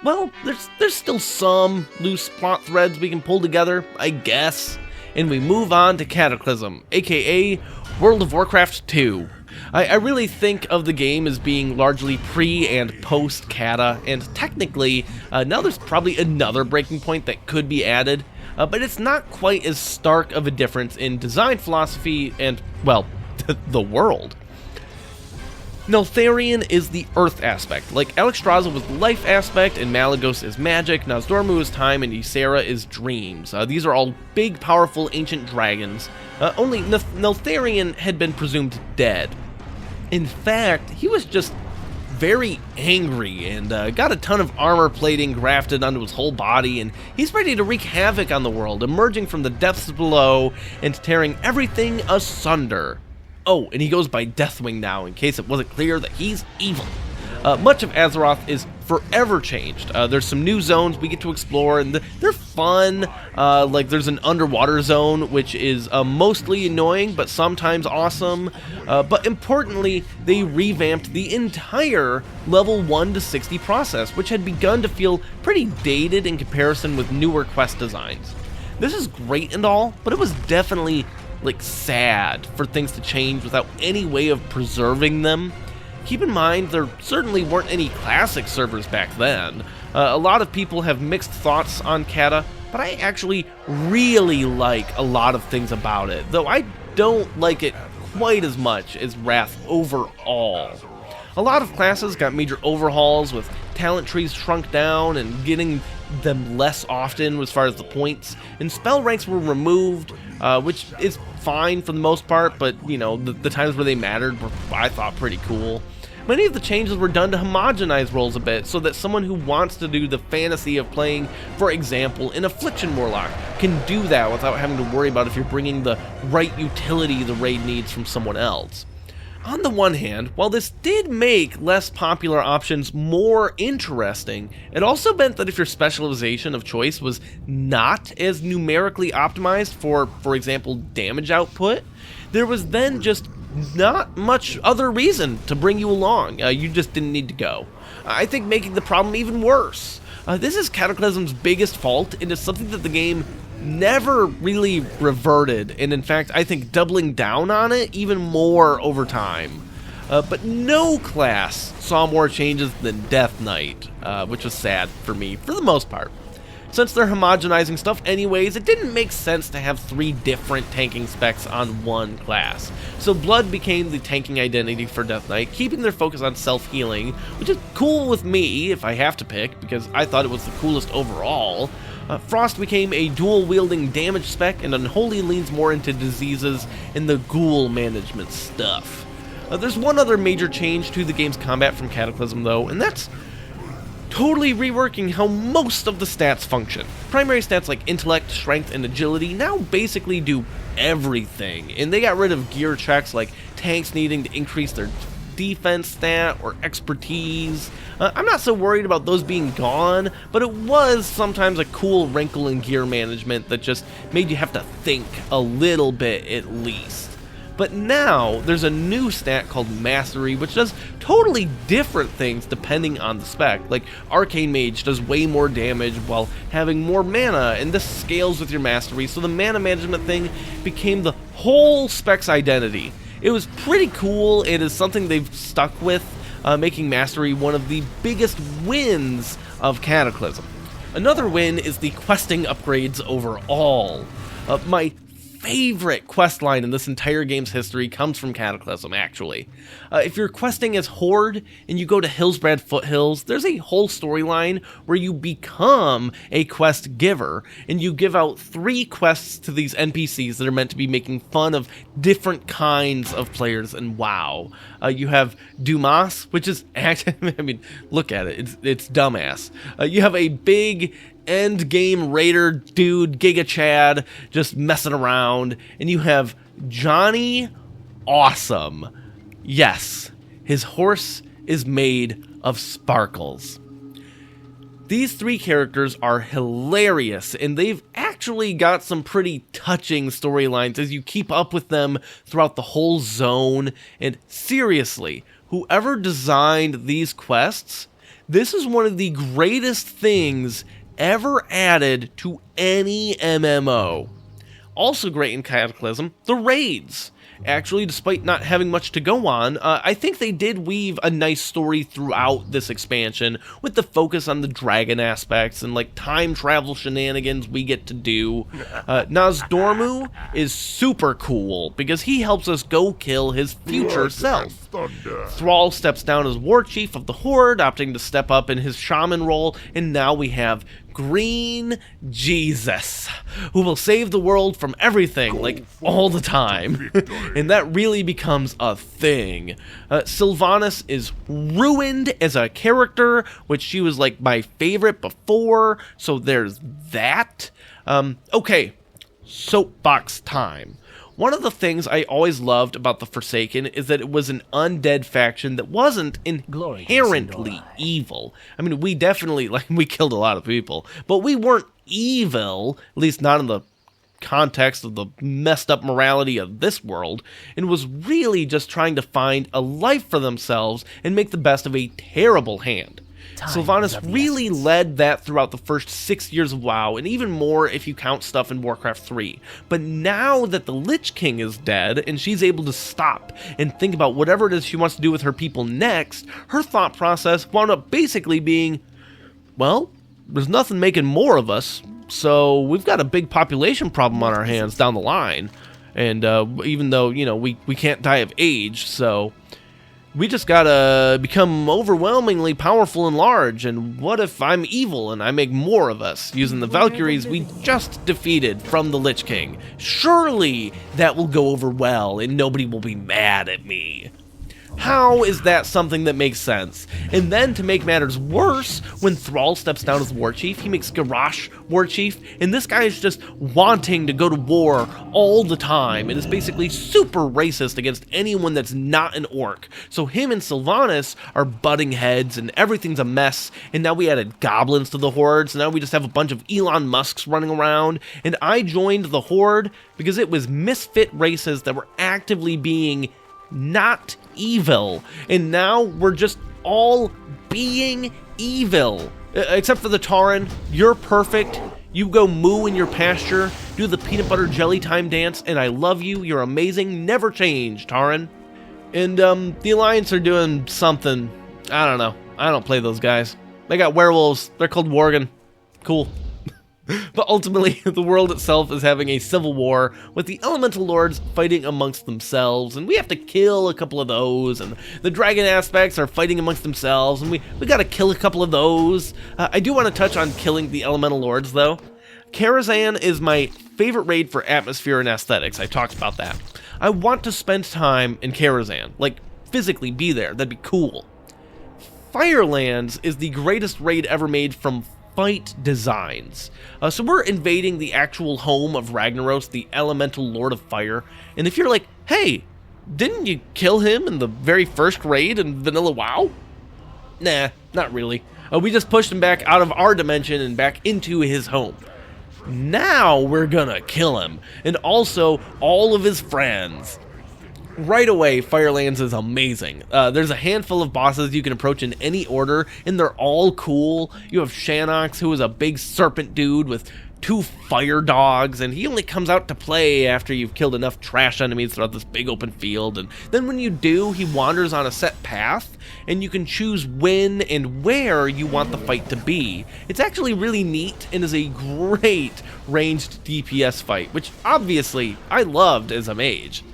Speaker 1: Well, there's still some loose plot threads we can pull together, I guess. And we move on to Cataclysm, aka World of Warcraft 2. I really think of the game as being largely pre- and post-Cata, and technically, now there's probably another breaking point that could be added, but it's not quite as stark of a difference in design philosophy and, well, the world. Neltharion is the Earth aspect, like Alexstrasza was the life aspect, and Malygos is magic, Nozdormu is time, and Ysera is dreams. These are all big, powerful, ancient dragons. Only Neltharion had been presumed dead. In fact, he was just very angry and got a ton of armor plating grafted onto his whole body, and he's ready to wreak havoc on the world, emerging from the depths below and tearing everything asunder. Oh, and he goes by Deathwing now, in case it wasn't clear that he's evil. Much of Azeroth is forever changed. There's some new zones we get to explore, and they're fun. Like, there's an underwater zone, which is mostly annoying, but sometimes awesome. But importantly, they revamped the entire level 1 to 60 process, which had begun to feel pretty dated in comparison with newer quest designs. This is great and all, but it was definitely like, sad for things to change without any way of preserving them. Keep in mind, there certainly weren't any classic servers back then. A lot of people have mixed thoughts on Cata, but I actually really like a lot of things about it, though I don't like it quite as much as Wrath overall. A lot of classes got major overhauls, with talent trees shrunk down and getting them less often as far as the points, and spell ranks were removed, which is fine for the most part, but, you know, the times where they mattered were, I thought, pretty cool. Many of the changes were done to homogenize roles a bit, so that someone who wants to do the fantasy of playing, for example, an Affliction Warlock can do that without having to worry about if you're bringing the right utility the raid needs from someone else. On the one hand, while this did make less popular options more interesting, it also meant that if your specialization of choice was not as numerically optimized for example, damage output, there was then just not much other reason to bring you along. You just didn't need to go. I think making the problem even worse. This is Cataclysm's biggest fault, and it's something that the game never really reverted, and in fact, I think doubling down on it even more over time. But no class saw more changes than Death Knight, which was sad for me, for the most part. Since they're homogenizing stuff anyways, it didn't make sense to have 3 different tanking specs on one class. So Blood became the tanking identity for Death Knight, keeping their focus on self-healing, which is cool with me if I have to pick, because I thought it was the coolest overall. Frost became a dual-wielding damage spec, and Unholy leans more into diseases and the ghoul management stuff. There's one other major change to the game's combat from Cataclysm though, and that's totally reworking how most of the stats function. Primary stats like intellect, strength, and agility now basically do everything, and they got rid of gear checks like tanks needing to increase their defense stat or expertise. I'm not so worried about those being gone, but it was sometimes a cool wrinkle in gear management that just made you have to think a little bit at least. But now, there's a new stat called Mastery, which does totally different things depending on the spec. Like, Arcane Mage does way more damage while having more mana, and this scales with your Mastery, so the mana management thing became the whole spec's identity. It was pretty cool. It is something they've stuck with, making Mastery one of the biggest wins of Cataclysm. Another win is the questing upgrades overall. My favorite quest line in this entire game's history comes from Cataclysm, actually. If you're questing as Horde and you go to Hillsbrad Foothills, there's a whole storyline where you become a quest giver, and you give out 3 quests to these NPCs that are meant to be making fun of different kinds of players in WoW. You have Dumas, which is actually, I mean, look at it, it's dumbass. You have a big end game raider dude, Giga Chad, just messing around, and you have Johnny Awesome. Yes, his horse is made of sparkles. These 3 characters are hilarious, and they've actually got some pretty touching storylines as you keep up with them throughout the whole zone, and seriously, whoever designed these quests, this is one of the greatest things ever added to any MMO. Also great in Cataclysm, the raids. Actually, despite not having much to go on, I think they did weave a nice story throughout this expansion, with the focus on the dragon aspects and like time travel shenanigans we get to do. Nozdormu is super cool because he helps us go kill his future self. Thrall steps down as war chief of the Horde, opting to step up in his shaman role, and now we have Green Jesus, who will save the world from everything, like, all the time. And that really becomes a thing. Sylvanas is ruined as a character, which she was, like, my favorite before, so there's that. Okay, soapbox time. One of the things I always loved about the Forsaken is that it was an undead faction that wasn't inherently evil. I mean, we definitely, like, we killed a lot of people, but we weren't evil, at least not in the context of the messed up morality of this world, and was really just trying to find a life for themselves and make the best of a terrible hand. Sylvanas really led that throughout the first 6 years of WoW, and even more if you count stuff in Warcraft 3. But now that the Lich King is dead, and she's able to stop and think about whatever it is she wants to do with her people next, her thought process wound up basically being, well, there's nothing making more of us, so we've got a big population problem on our hands down the line. And even though, you know, we can't die of age, so we just gotta become overwhelmingly powerful and large. And what if I'm evil and I make more of us using the Valkyries we just defeated from the Lich King? Surely that will go over well and nobody will be mad at me. How is that something that makes sense? And then to make matters worse, when Thrall steps down as war chief, he makes Garrosh war chief, and this guy is just wanting to go to war all the time and is basically super racist against anyone that's not an orc. So him and Sylvanas are butting heads and everything's a mess, and now we added goblins to the Horde, so now we just have a bunch of Elon Musks running around, and I joined the Horde because it was misfit races that were actively being not evil, and now we're just all being evil. Except for the Tauren, you're perfect. You go moo in your pasture, do the peanut butter jelly time dance, and I love you. You're amazing. Never change, Tauren. And the Alliance are doing something. I don't know. I don't play those guys. They got werewolves. They're called Worgen. Cool. But ultimately, the world itself is having a civil war with the elemental lords fighting amongst themselves, and we have to kill a couple of those, and the dragon aspects are fighting amongst themselves, and we gotta kill a couple of those. I do want to touch on killing the elemental lords, though. Karazhan is my favorite raid for atmosphere and aesthetics. I talked about that. I want to spend time in Karazhan, like physically be there. That'd be cool. Firelands is the greatest raid ever made from fight designs. So we're invading the actual home of Ragnaros, the elemental lord of fire. And if you're like, hey, didn't you kill him in the very first raid in Vanilla WoW? Nah, not really. We just pushed him back out of our dimension and back into his home. Now we're gonna kill him, and also all of his friends. Right away, Firelands is amazing. There's a handful of bosses you can approach in any order, and they're all cool. You have Shanox, who is a big serpent dude with 2 fire dogs, and he only comes out to play after you've killed enough trash enemies throughout this big open field. And then when you do, he wanders on a set path, and you can choose when and where you want the fight to be. It's actually really neat and is a great ranged DPS fight, which obviously I loved as a mage.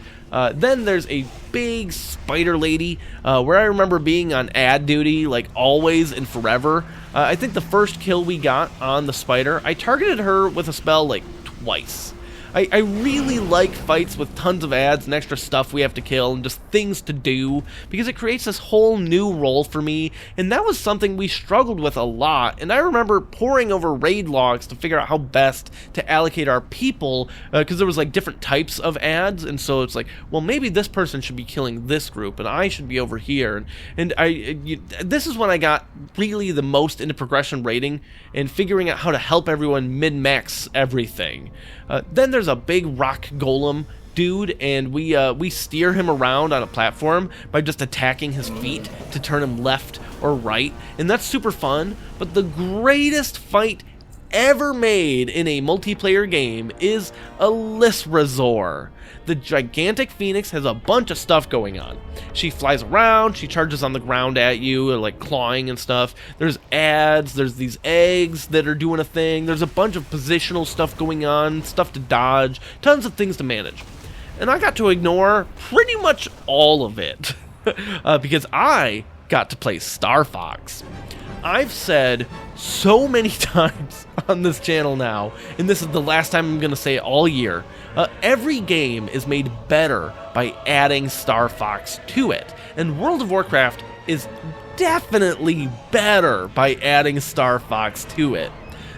Speaker 1: Then there's a big spider lady, where I remember being on ad duty, like always and forever. I think the first kill we got on the spider, I targeted her with a spell like twice. I really like fights with tons of ads and extra stuff we have to kill and just things to do, because it creates this whole new role for me, and that was something we struggled with a lot. And I remember poring over raid logs to figure out how best to allocate our people, because there was like different types of ads, and so it's like, well, maybe this person should be killing this group and I should be over here. And this is when I got really the most into progression raiding and figuring out how to help everyone min-max everything. Then there's a big rock golem dude, and we steer him around on a platform by just attacking his feet to turn him left or right, and that's super fun. But the greatest fight ever made in a multiplayer game is Elisrazor. The gigantic phoenix has a bunch of stuff going on. She flies around, she charges on the ground at you, like clawing and stuff. There's ads, there's these eggs that are doing a thing, there's a bunch of positional stuff going on, stuff to dodge, tons of things to manage. And I got to ignore pretty much all of it, because I got to play Star Fox. I've said so many times on this channel now, and this is the last time I'm going to say it all year, every game is made better by adding Star Fox to it. And World of Warcraft is definitely better by adding Star Fox to it.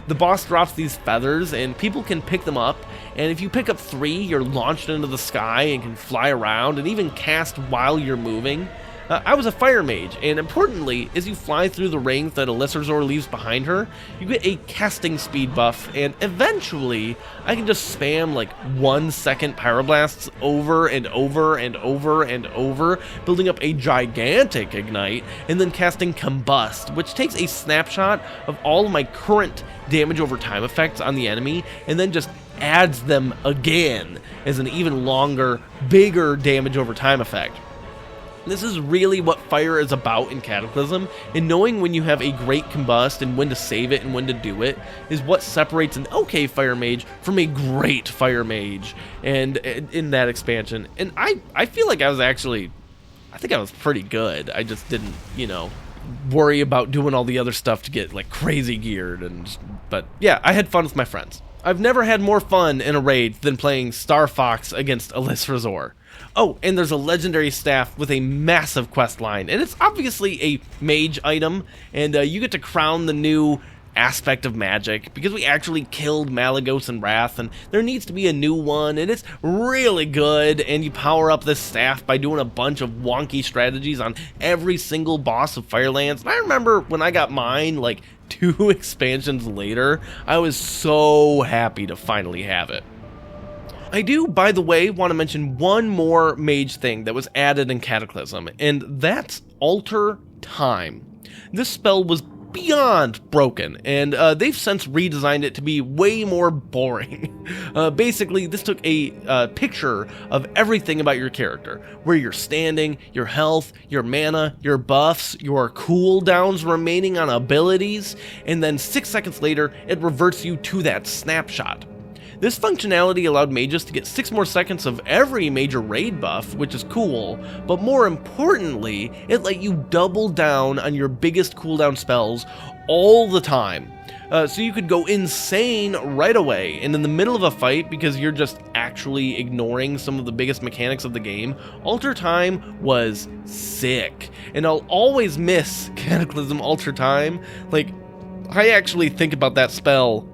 Speaker 1: The boss drops these feathers, and people can pick them up, and if you pick up 3, you're launched into the sky and can fly around and even cast while you're moving. I was a fire mage, and importantly, as you fly through the ring that Alyssrazor leaves behind her, you get a casting speed buff, and eventually, I can just spam like 1 second pyroblasts over and over and over and over, building up a gigantic ignite, and then casting combust, which takes a snapshot of all of my current damage over time effects on the enemy, and then just adds them again as an even longer, bigger damage over time effect. This is really what fire is about in Cataclysm, and knowing when you have a great combust and when to save it and when to do it is what separates an okay fire mage from a great fire mage and in that expansion. And I feel like I think I was pretty good. I just didn't, worry about doing all the other stuff to get like crazy geared, but yeah, I had fun with my friends. I've never had more fun in a raid than playing Star Fox against Alyssrazor. Oh, and there's a legendary staff with a massive quest line, and it's obviously a mage item, and you get to crown the new aspect of magic, because we actually killed Malagos and Wrath, and there needs to be a new one, and it's really good, and you power up this staff by doing a bunch of wonky strategies on every single boss of Firelands. And I remember when I got mine, like 2 expansions later, I was so happy to finally have it. I do, by the way, want to mention one more mage thing that was added in Cataclysm, and that's Alter Time. This spell was beyond broken, and they've since redesigned it to be way more boring. Basically, this took a picture of everything about your character, where you're standing, your health, your mana, your buffs, your cooldowns remaining on abilities, and then 6 seconds later, it reverts you to that snapshot. This functionality allowed mages to get 6 more seconds of every major raid buff, which is cool, but more importantly, it let you double down on your biggest cooldown spells all the time. So you could go insane right away, and in the middle of a fight, because you're just actually ignoring some of the biggest mechanics of the game, Alter Time was sick. And I'll always miss Cataclysm Alter Time. Like, I actually think about that spell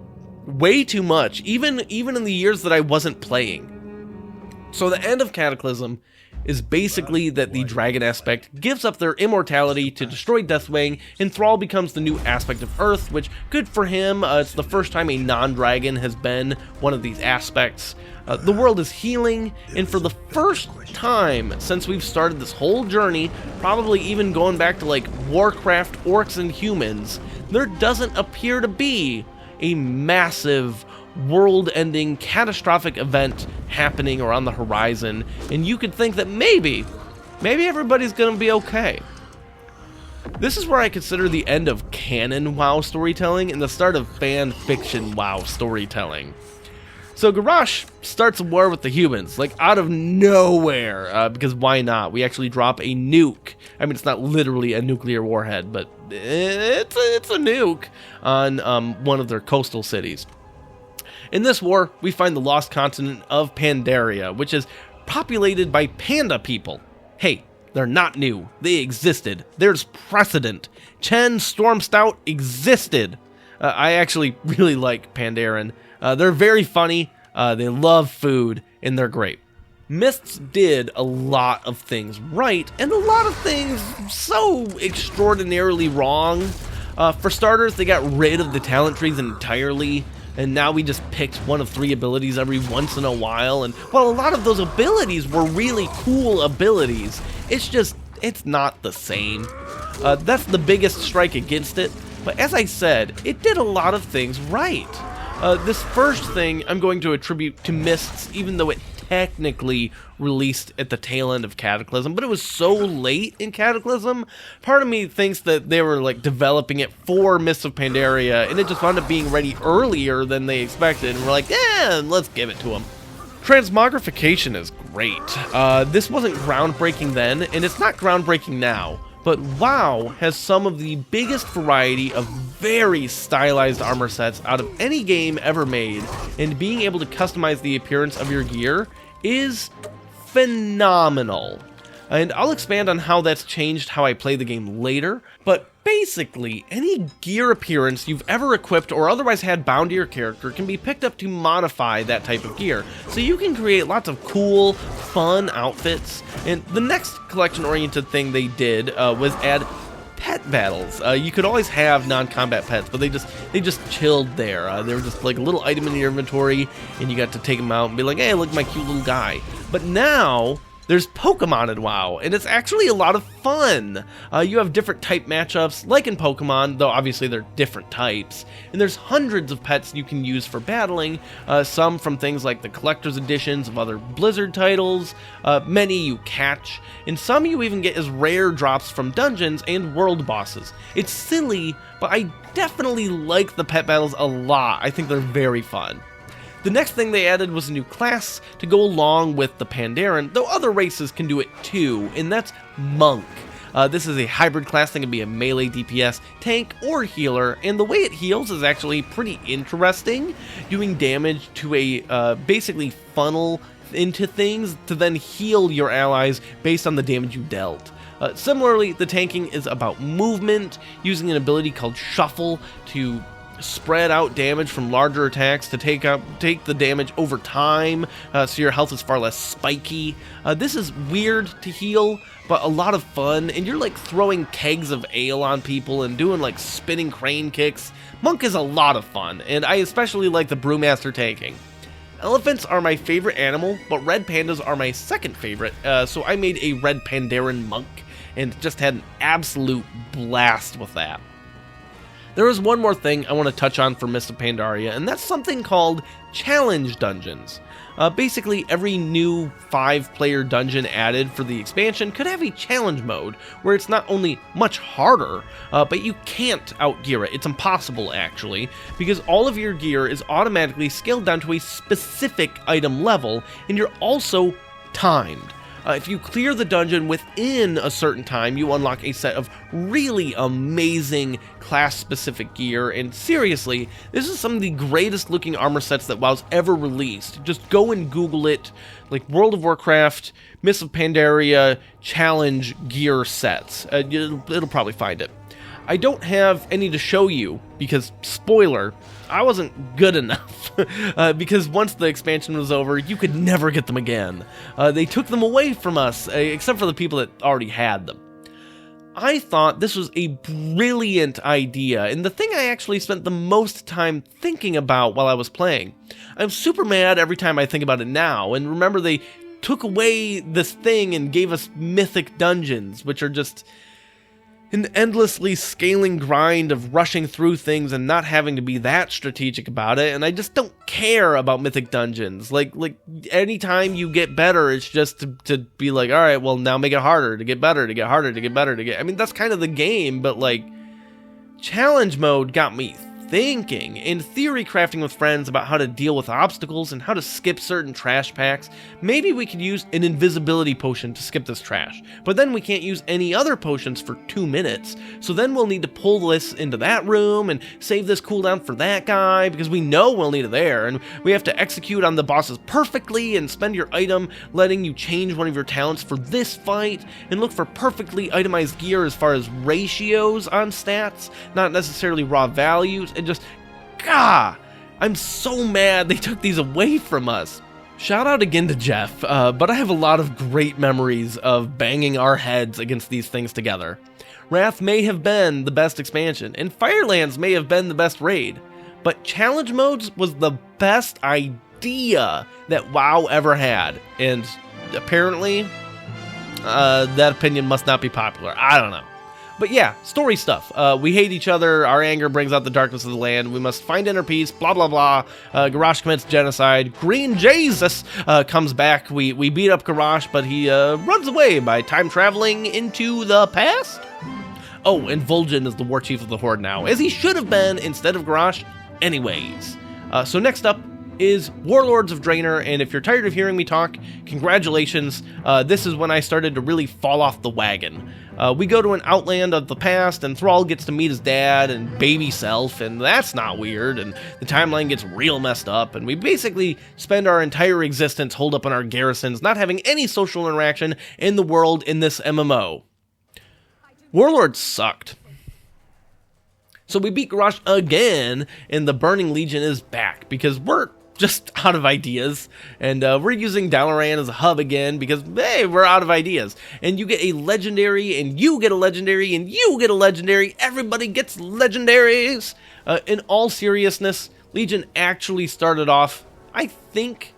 Speaker 1: way too much, even in the years that I wasn't playing. So the end of Cataclysm is basically that the dragon aspect gives up their immortality to destroy Deathwing, and Thrall becomes the new aspect of Earth, which, good for him. It's the first time a non-dragon has been one of these aspects. The world is healing, and for the first time since we've started this whole journey, probably even going back to like Warcraft, Orcs, and Humans, there doesn't appear to be a massive, world-ending, catastrophic event happening or on the horizon, and you could think that maybe everybody's gonna be okay. This is where I consider the end of canon WoW storytelling and the start of fan fiction WoW storytelling. So Garrosh starts a war with the humans, like out of nowhere, because why not? We actually drop a nuke. I mean, it's not literally a nuclear warhead, but it's a nuke on one of their coastal cities. In this war, we find the lost continent of Pandaria, which is populated by panda people. Hey, they're not new. They existed. There's precedent. Chen Stormstout existed. I actually really like Pandaren. They're very funny, they love food, and they're great. Mists did a lot of things right, and a lot of things so extraordinarily wrong. For starters, they got rid of the talent trees entirely, and now we just picked one of 3 abilities every once in a while, and while a lot of those abilities were really cool abilities, it's not the same. That's the biggest strike against it, but as I said, it did a lot of things right. This first thing I'm going to attribute to Mists, even though it technically released at the tail end of Cataclysm, but it was so late in Cataclysm, part of me thinks that they were like developing it for Mists of Pandaria, and it just wound up being ready earlier than they expected, and we're like, let's give it to them. Transmogrification is great. This wasn't groundbreaking then, and it's not groundbreaking now. But WoW has some of the biggest variety of very stylized armor sets out of any game ever made, and being able to customize the appearance of your gear is phenomenal. And I'll expand on how that's changed how I play the game later, but Basically, any gear appearance you've ever equipped or otherwise had bound to your character can be picked up to modify that type of gear. So you can create lots of cool, fun outfits. And the next collection-oriented thing they did was add pet battles. You could always have non-combat pets, but they just chilled there. They were just like a little item in your inventory, and you got to take them out and be like, hey, look at my cute little guy. But now there's Pokemon in WoW, and it's actually a lot of fun. You have different type matchups, like in Pokemon, though obviously they're different types. And there's hundreds of pets you can use for battling, some from things like the collector's editions of other Blizzard titles, many you catch, and some you even get as rare drops from dungeons and world bosses. It's silly, but I definitely like the pet battles a lot. I think they're very fun. The next thing they added was a new class to go along with the Pandaren, though other races can do it too, and that's Monk. This is a hybrid class that can be a melee DPS, tank, or healer, and the way it heals is actually pretty interesting, doing damage to a basically funnel into things to then heal your allies based on the damage you dealt. Similarly, the tanking is about movement, using an ability called Shuffle to spread out damage from larger attacks to take the damage over time, so your health is far less spiky. This is weird to heal, but a lot of fun, and you're like throwing kegs of ale on people and doing like spinning crane kicks. Monk is a lot of fun, and I especially like the Brewmaster tanking. Elephants are my favorite animal, but red pandas are my second favorite, so I made a red Pandaren monk, and just had an absolute blast with that. There is one more thing I want to touch on for Mists of Pandaria, and that's something called challenge dungeons. Basically, every new 5-player dungeon added for the expansion could have a challenge mode, where it's not only much harder, but you can't outgear it. It's impossible, actually, because all of your gear is automatically scaled down to a specific item level, and you're also timed. If you clear the dungeon within a certain time, you unlock a set of really amazing class-specific gear, and seriously, this is some of the greatest looking armor sets that WoW's ever released. Just go and Google it, like World of Warcraft, Mists of Pandaria, challenge gear sets. It'll probably find it. I don't have any to show you, because, spoiler, I wasn't good enough, because once the expansion was over, you could never get them again. They took them away from us, except for the people that already had them. I thought this was a brilliant idea, and the thing I actually spent the most time thinking about while I was playing. I'm super mad every time I think about it now, and remember they took away this thing and gave us mythic dungeons, which are just an endlessly scaling grind of rushing through things and not having to be that strategic about it, and I just don't care about mythic dungeons. Like anytime you get better, it's just to be like, alright, well now make it harder, to get better, to get harder, to get better, to get... I mean, that's kind of the game, but like, challenge mode got me thinking, and theory crafting with friends about how to deal with obstacles and how to skip certain trash packs. Maybe we could use an invisibility potion to skip this trash, but then we can't use any other potions for 2 minutes, so then we'll need to pull this into that room and save this cooldown for that guy, because we know we'll need it there, and we have to execute on the bosses perfectly and spend your item letting you change one of your talents for this fight, and look for perfectly itemized gear as far as ratios on stats, not necessarily raw values, and just, gah! I'm so mad they took these away from us. Shout out again to Jeff, but I have a lot of great memories of banging our heads against these things together. Wrath may have been the best expansion, and Firelands may have been the best raid, but challenge modes was the best idea that WoW ever had, and apparently, that opinion must not be popular. I don't know. But yeah, story stuff. We hate each other, our anger brings out the darkness of the land, we must find inner peace, blah blah blah. Garrosh commits genocide, Green Jesus comes back, we beat up Garrosh, but he runs away by time traveling into the past? Oh, and Vol'jin is the war chief of the Horde now, as he should have been instead of Garrosh anyways. So next up is Warlords of Draenor, and if you're tired of hearing me talk, congratulations. This is when I started to really fall off the wagon. We go to an outland of the past, and Thrall gets to meet his dad and baby self, and that's not weird, and the timeline gets real messed up, and we basically spend our entire existence holed up in our garrisons, not having any social interaction in the world in this MMO. Warlords sucked. So we beat Garrosh again, and the Burning Legion is back, because we're just out of ideas, and we're using Dalaran as a hub again, because, hey, we're out of ideas. And you get a legendary, and you get a legendary, and you get a legendary, everybody gets legendaries! In all seriousness, Legion actually started off, I think,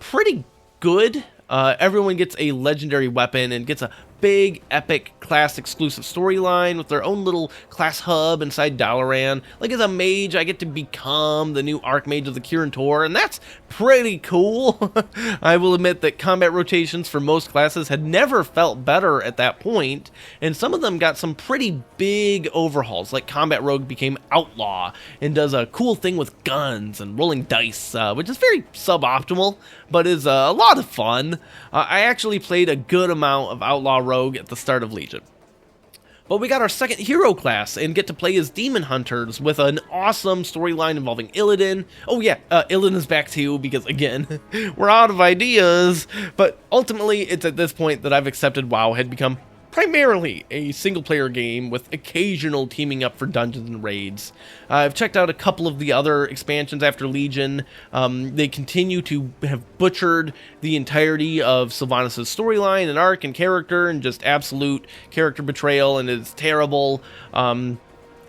Speaker 1: pretty good. Everyone gets a legendary weapon and gets a big, epic, class-exclusive storyline with their own little class hub inside Dalaran. Like, as a mage, I get to become the new Archmage of the Kirin Tor, and that's pretty cool. I will admit that combat rotations for most classes had never felt better at that point, and some of them got some pretty big overhauls, like Combat Rogue became Outlaw, and does a cool thing with guns and rolling dice, which is very suboptimal, but is a lot of fun. I actually played a good amount of Outlaw Rogue at the start of Legion. But we got our second hero class and get to play as Demon Hunters with an awesome storyline involving Illidan. Oh yeah, Illidan is back too, because again, we're out of ideas. But ultimately, it's at this point that I've accepted WoW had become primarily a single-player game with occasional teaming up for dungeons and raids. I've checked out a couple of the other expansions after Legion. They continue to have butchered the entirety of Sylvanas' storyline and arc and character, and just absolute character betrayal, and it's terrible. And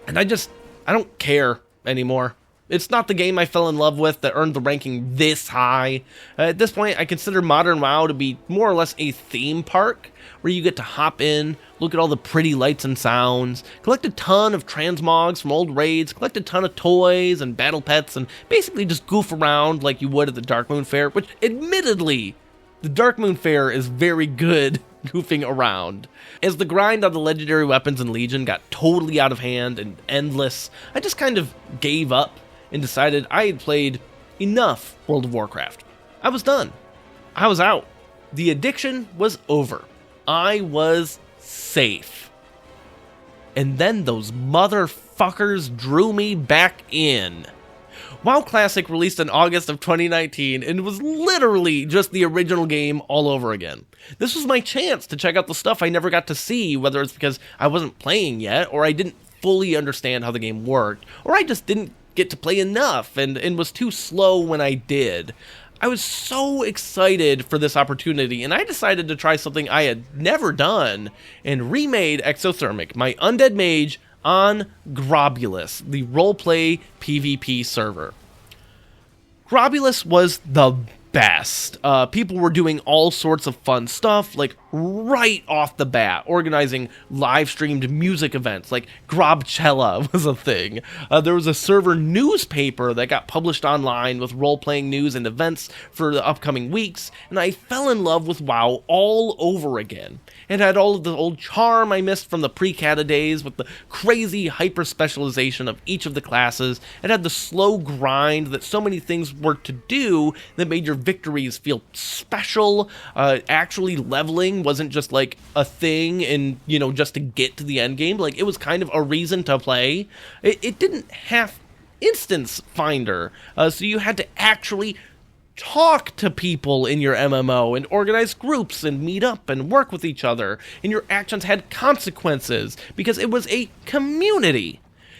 Speaker 1: I don't care anymore. It's not the game I fell in love with that earned the ranking this high. At this point, I consider modern WoW to be more or less a theme park, where you get to hop in, look at all the pretty lights and sounds, collect a ton of transmogs from old raids, collect a ton of toys and battle pets, and basically just goof around like you would at the Darkmoon Fair, which admittedly, the Darkmoon Fair is very good goofing around. As the grind on the legendary weapons in Legion got totally out of hand and endless, I just kind of gave up and decided I had played enough World of Warcraft. I was done. I was out. The addiction was over. I was safe. And then those motherfuckers drew me back in. WoW Classic released in August of 2019 and was literally just the original game all over again. This was my chance to check out the stuff I never got to see, whether it's because I wasn't playing yet, or I didn't fully understand how the game worked, or I just didn't get to play enough and was too slow when I did. I was so excited for this opportunity, and I decided to try something I had never done and remade Exothermic, my undead mage, on Grobulus, the roleplay PvP server. Grobulus was the best. People were doing all sorts of fun stuff, like right off the bat, organizing live-streamed music events, like Grobcella was a thing. There was a server newspaper that got published online with role-playing news and events for the upcoming weeks, and I fell in love with WoW all over again. It had all of the old charm I missed from the Pre-Cata days, with the crazy hyper-specialization of each of the classes. It had the slow grind that so many things were to do that made your victories feel special. Actually leveling wasn't just like a thing and, you know, just to get to the end game. Like, it was kind of a reason to play. It didn't have instance finder, so you had to actually talk to people in your MMO and organize groups and meet up and work with each other, and your actions had consequences because it was a community.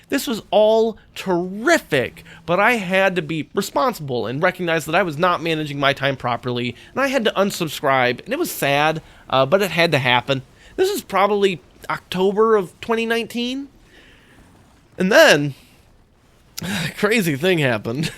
Speaker 1: This was all terrific, but I had to be responsible and recognize that I was not managing my time properly, and I had to unsubscribe, and it was sad, but it had to happen. This is probably October of 2019, and then a crazy thing happened.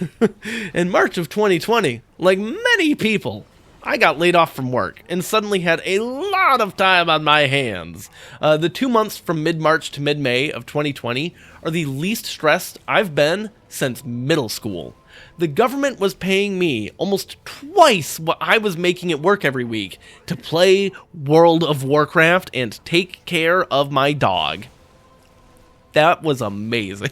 Speaker 1: In March of 2020, like many people, I got laid off from work and suddenly had a lot of time on my hands. The 2 months from mid-March to mid-May of 2020 are the least stressed I've been since middle school. The government was paying me almost twice what I was making at work every week to play World of Warcraft and take care of my dog. That was amazing.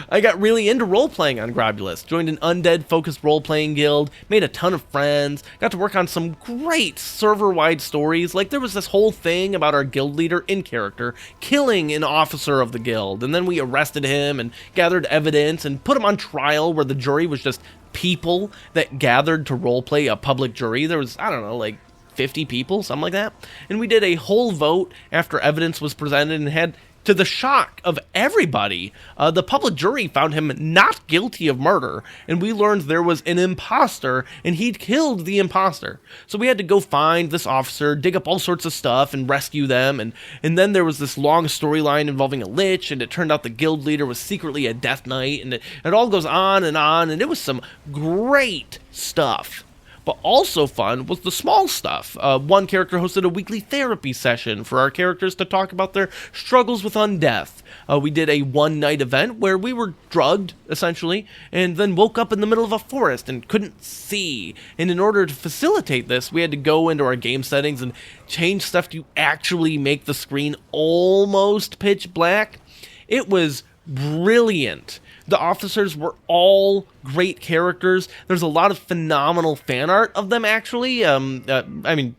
Speaker 1: I got really into role-playing on Grobulus, joined an undead-focused role-playing guild, made a ton of friends, got to work on some great server-wide stories. Like, there was this whole thing about our guild leader in character killing an officer of the guild, and then we arrested him and gathered evidence and put him on trial where the jury was just people that gathered to role-play a public jury. There was, I don't know, like 50 people, something like that. And we did a whole vote after evidence was presented and had To the shock of everybody, the public jury found him not guilty of murder, and we learned there was an imposter, and he'd killed the imposter. So we had to go find this officer, dig up all sorts of stuff, and rescue them, and then there was this long storyline involving a lich, and it turned out the guild leader was secretly a Death Knight, and it all goes on, and it was some great stuff. But also fun was the small stuff. One character hosted a weekly therapy session for our characters to talk about their struggles with undeath. We did a one-night event where we were drugged, essentially, and then woke up in the middle of a forest and couldn't see. And in order to facilitate this, we had to go into our game settings and change stuff to actually make the screen almost pitch black. It was brilliant. The officers were all great characters. There's a lot of phenomenal fan art of them, actually.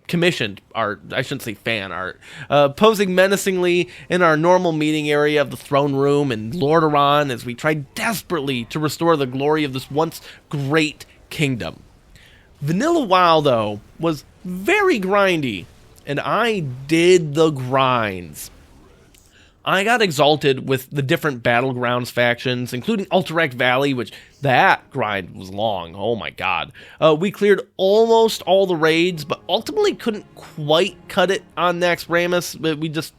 Speaker 1: Commissioned art. I shouldn't say fan art. Posing menacingly in our normal meeting area of the throne room and Lordaeron as we tried desperately to restore the glory of this once great kingdom. Vanilla WoW, though, was very grindy, and I did the grinds. I got exalted with the different Battlegrounds factions, including Alterac Valley, which that grind was long. Oh my god. We cleared almost all the raids, but ultimately couldn't quite cut it on Naxxramas. But we just...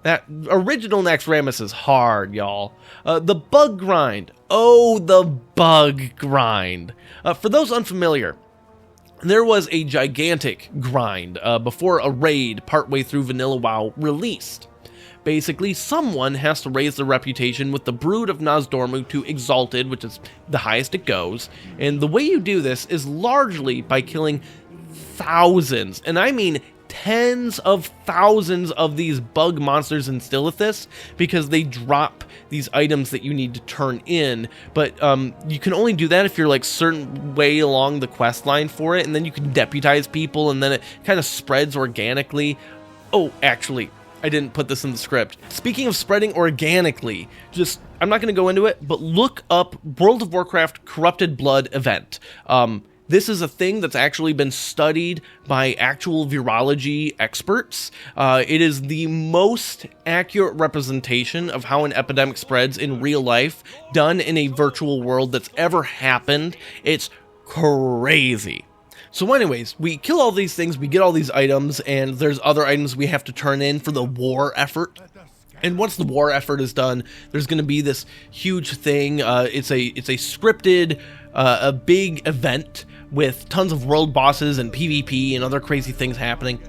Speaker 1: that original Naxxramas is hard, y'all. The bug grind. Oh, the bug grind. For those unfamiliar, there was a gigantic grind before a raid partway through Vanilla WoW released. Basically, someone has to raise their reputation with the Brood of Nozdormu to Exalted, which is the highest it goes, and the way you do this is largely by killing thousands, and I mean tens of thousands of these bug monsters in Stillithis, because they drop these items that you need to turn in, but you can only do that if you're like certain way along the quest line for it, and then you can deputize people, and then it kind of spreads organically. Oh, actually, I didn't put this in the script. Speaking of spreading organically, I'm not going to go into it, but look up World of Warcraft Corrupted Blood event. This is a thing that's actually been studied by actual virology experts. It is the most accurate representation of how an epidemic spreads in real life, done in a virtual world that's ever happened. It's crazy. So anyways, we kill all these things, we get all these items, and there's other items we have to turn in for the war effort. And once the war effort is done, there's going to be this huge thing. It's a scripted, a big event with tons of world bosses and PvP and other crazy things happening.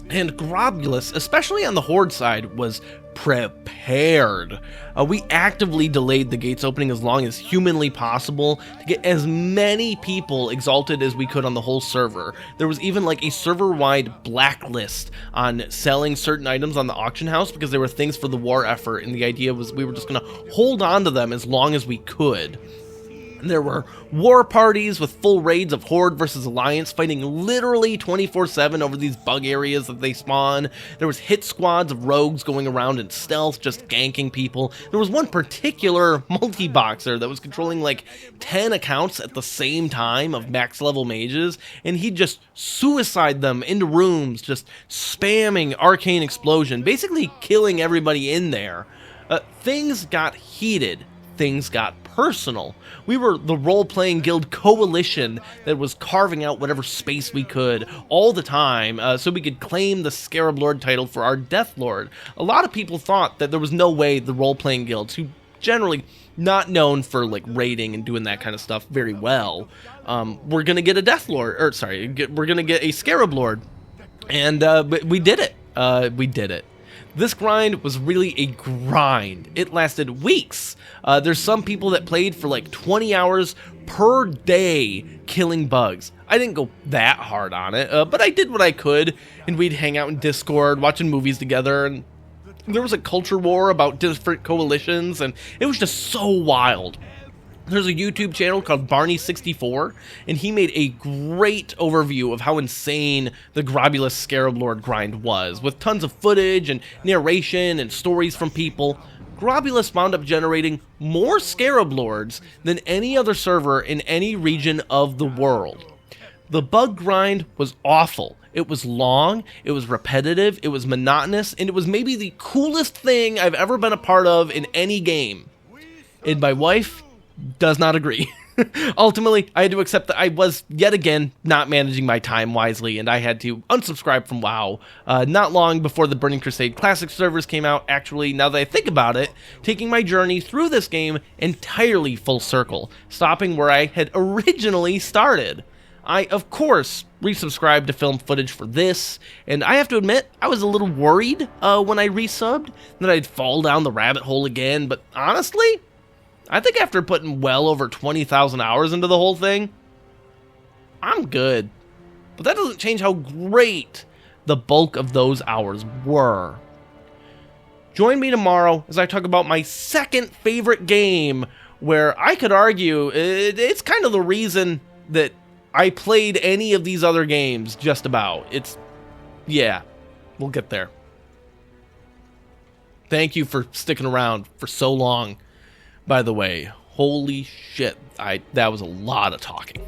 Speaker 1: And Grobulus, especially on the Horde side, was prepared. We actively delayed the gates opening as long as humanly possible to get as many people exalted as we could on the whole server. There was even like a server-wide blacklist on selling certain items on the auction house because they were things for the war effort, and the idea was we were just going to hold on to them as long as we could. There were war parties with full raids of Horde versus Alliance fighting literally 24/7 over these bug areas that they spawn. There was hit squads of rogues going around in stealth just ganking people. There was one particular multi-boxer that was controlling like 10 accounts at the same time of max level mages, and he'd just suicide them into rooms, just spamming Arcane Explosion, basically killing everybody in there. Things got heated. Things got personal. We were the role-playing guild coalition that was carving out whatever space we could all the time so we could claim the Scarab Lord title for our Death Lord. A lot of people thought that there was no way the role-playing guilds, who generally not known for like raiding and doing that kind of stuff very well, we're gonna get a Death Lord, we're gonna get a Scarab Lord, and we did it. We did it. This grind was really a grind. It lasted weeks. There's some people that played for like 20 hours per day killing bugs. I didn't go that hard on it, but I did what I could, and we'd hang out in Discord, watching movies together, and there was a culture war about different coalitions, and it was just so wild. There's a YouTube channel called Barney64, and he made a great overview of how insane the Grobulus Scarab Lord grind was, with tons of footage and narration and stories from people. Grobulus wound up generating more Scarab Lords than any other server in any region of the world. The bug grind was awful. It was long, it was repetitive, it was monotonous, and it was maybe the coolest thing I've ever been a part of in any game. And my wife does not agree. Ultimately, I had to accept that I was, yet again, not managing my time wisely, and I had to unsubscribe from WoW not long before the Burning Crusade Classic servers came out. Actually, now that I think about it, taking my journey through this game entirely full circle, stopping where I had originally started. I, of course, resubscribed to film footage for this, and I have to admit, I was a little worried when I resubbed that I'd fall down the rabbit hole again, but honestly, I think after putting well over 20,000 hours into the whole thing, I'm good. But that doesn't change how great the bulk of those hours were. Join me tomorrow as I talk about my second favorite game, where I could argue it's kind of the reason that I played any of these other games, just about. Yeah, we'll get there. Thank you for sticking around for so long. By the way, holy shit, that was a lot of talking.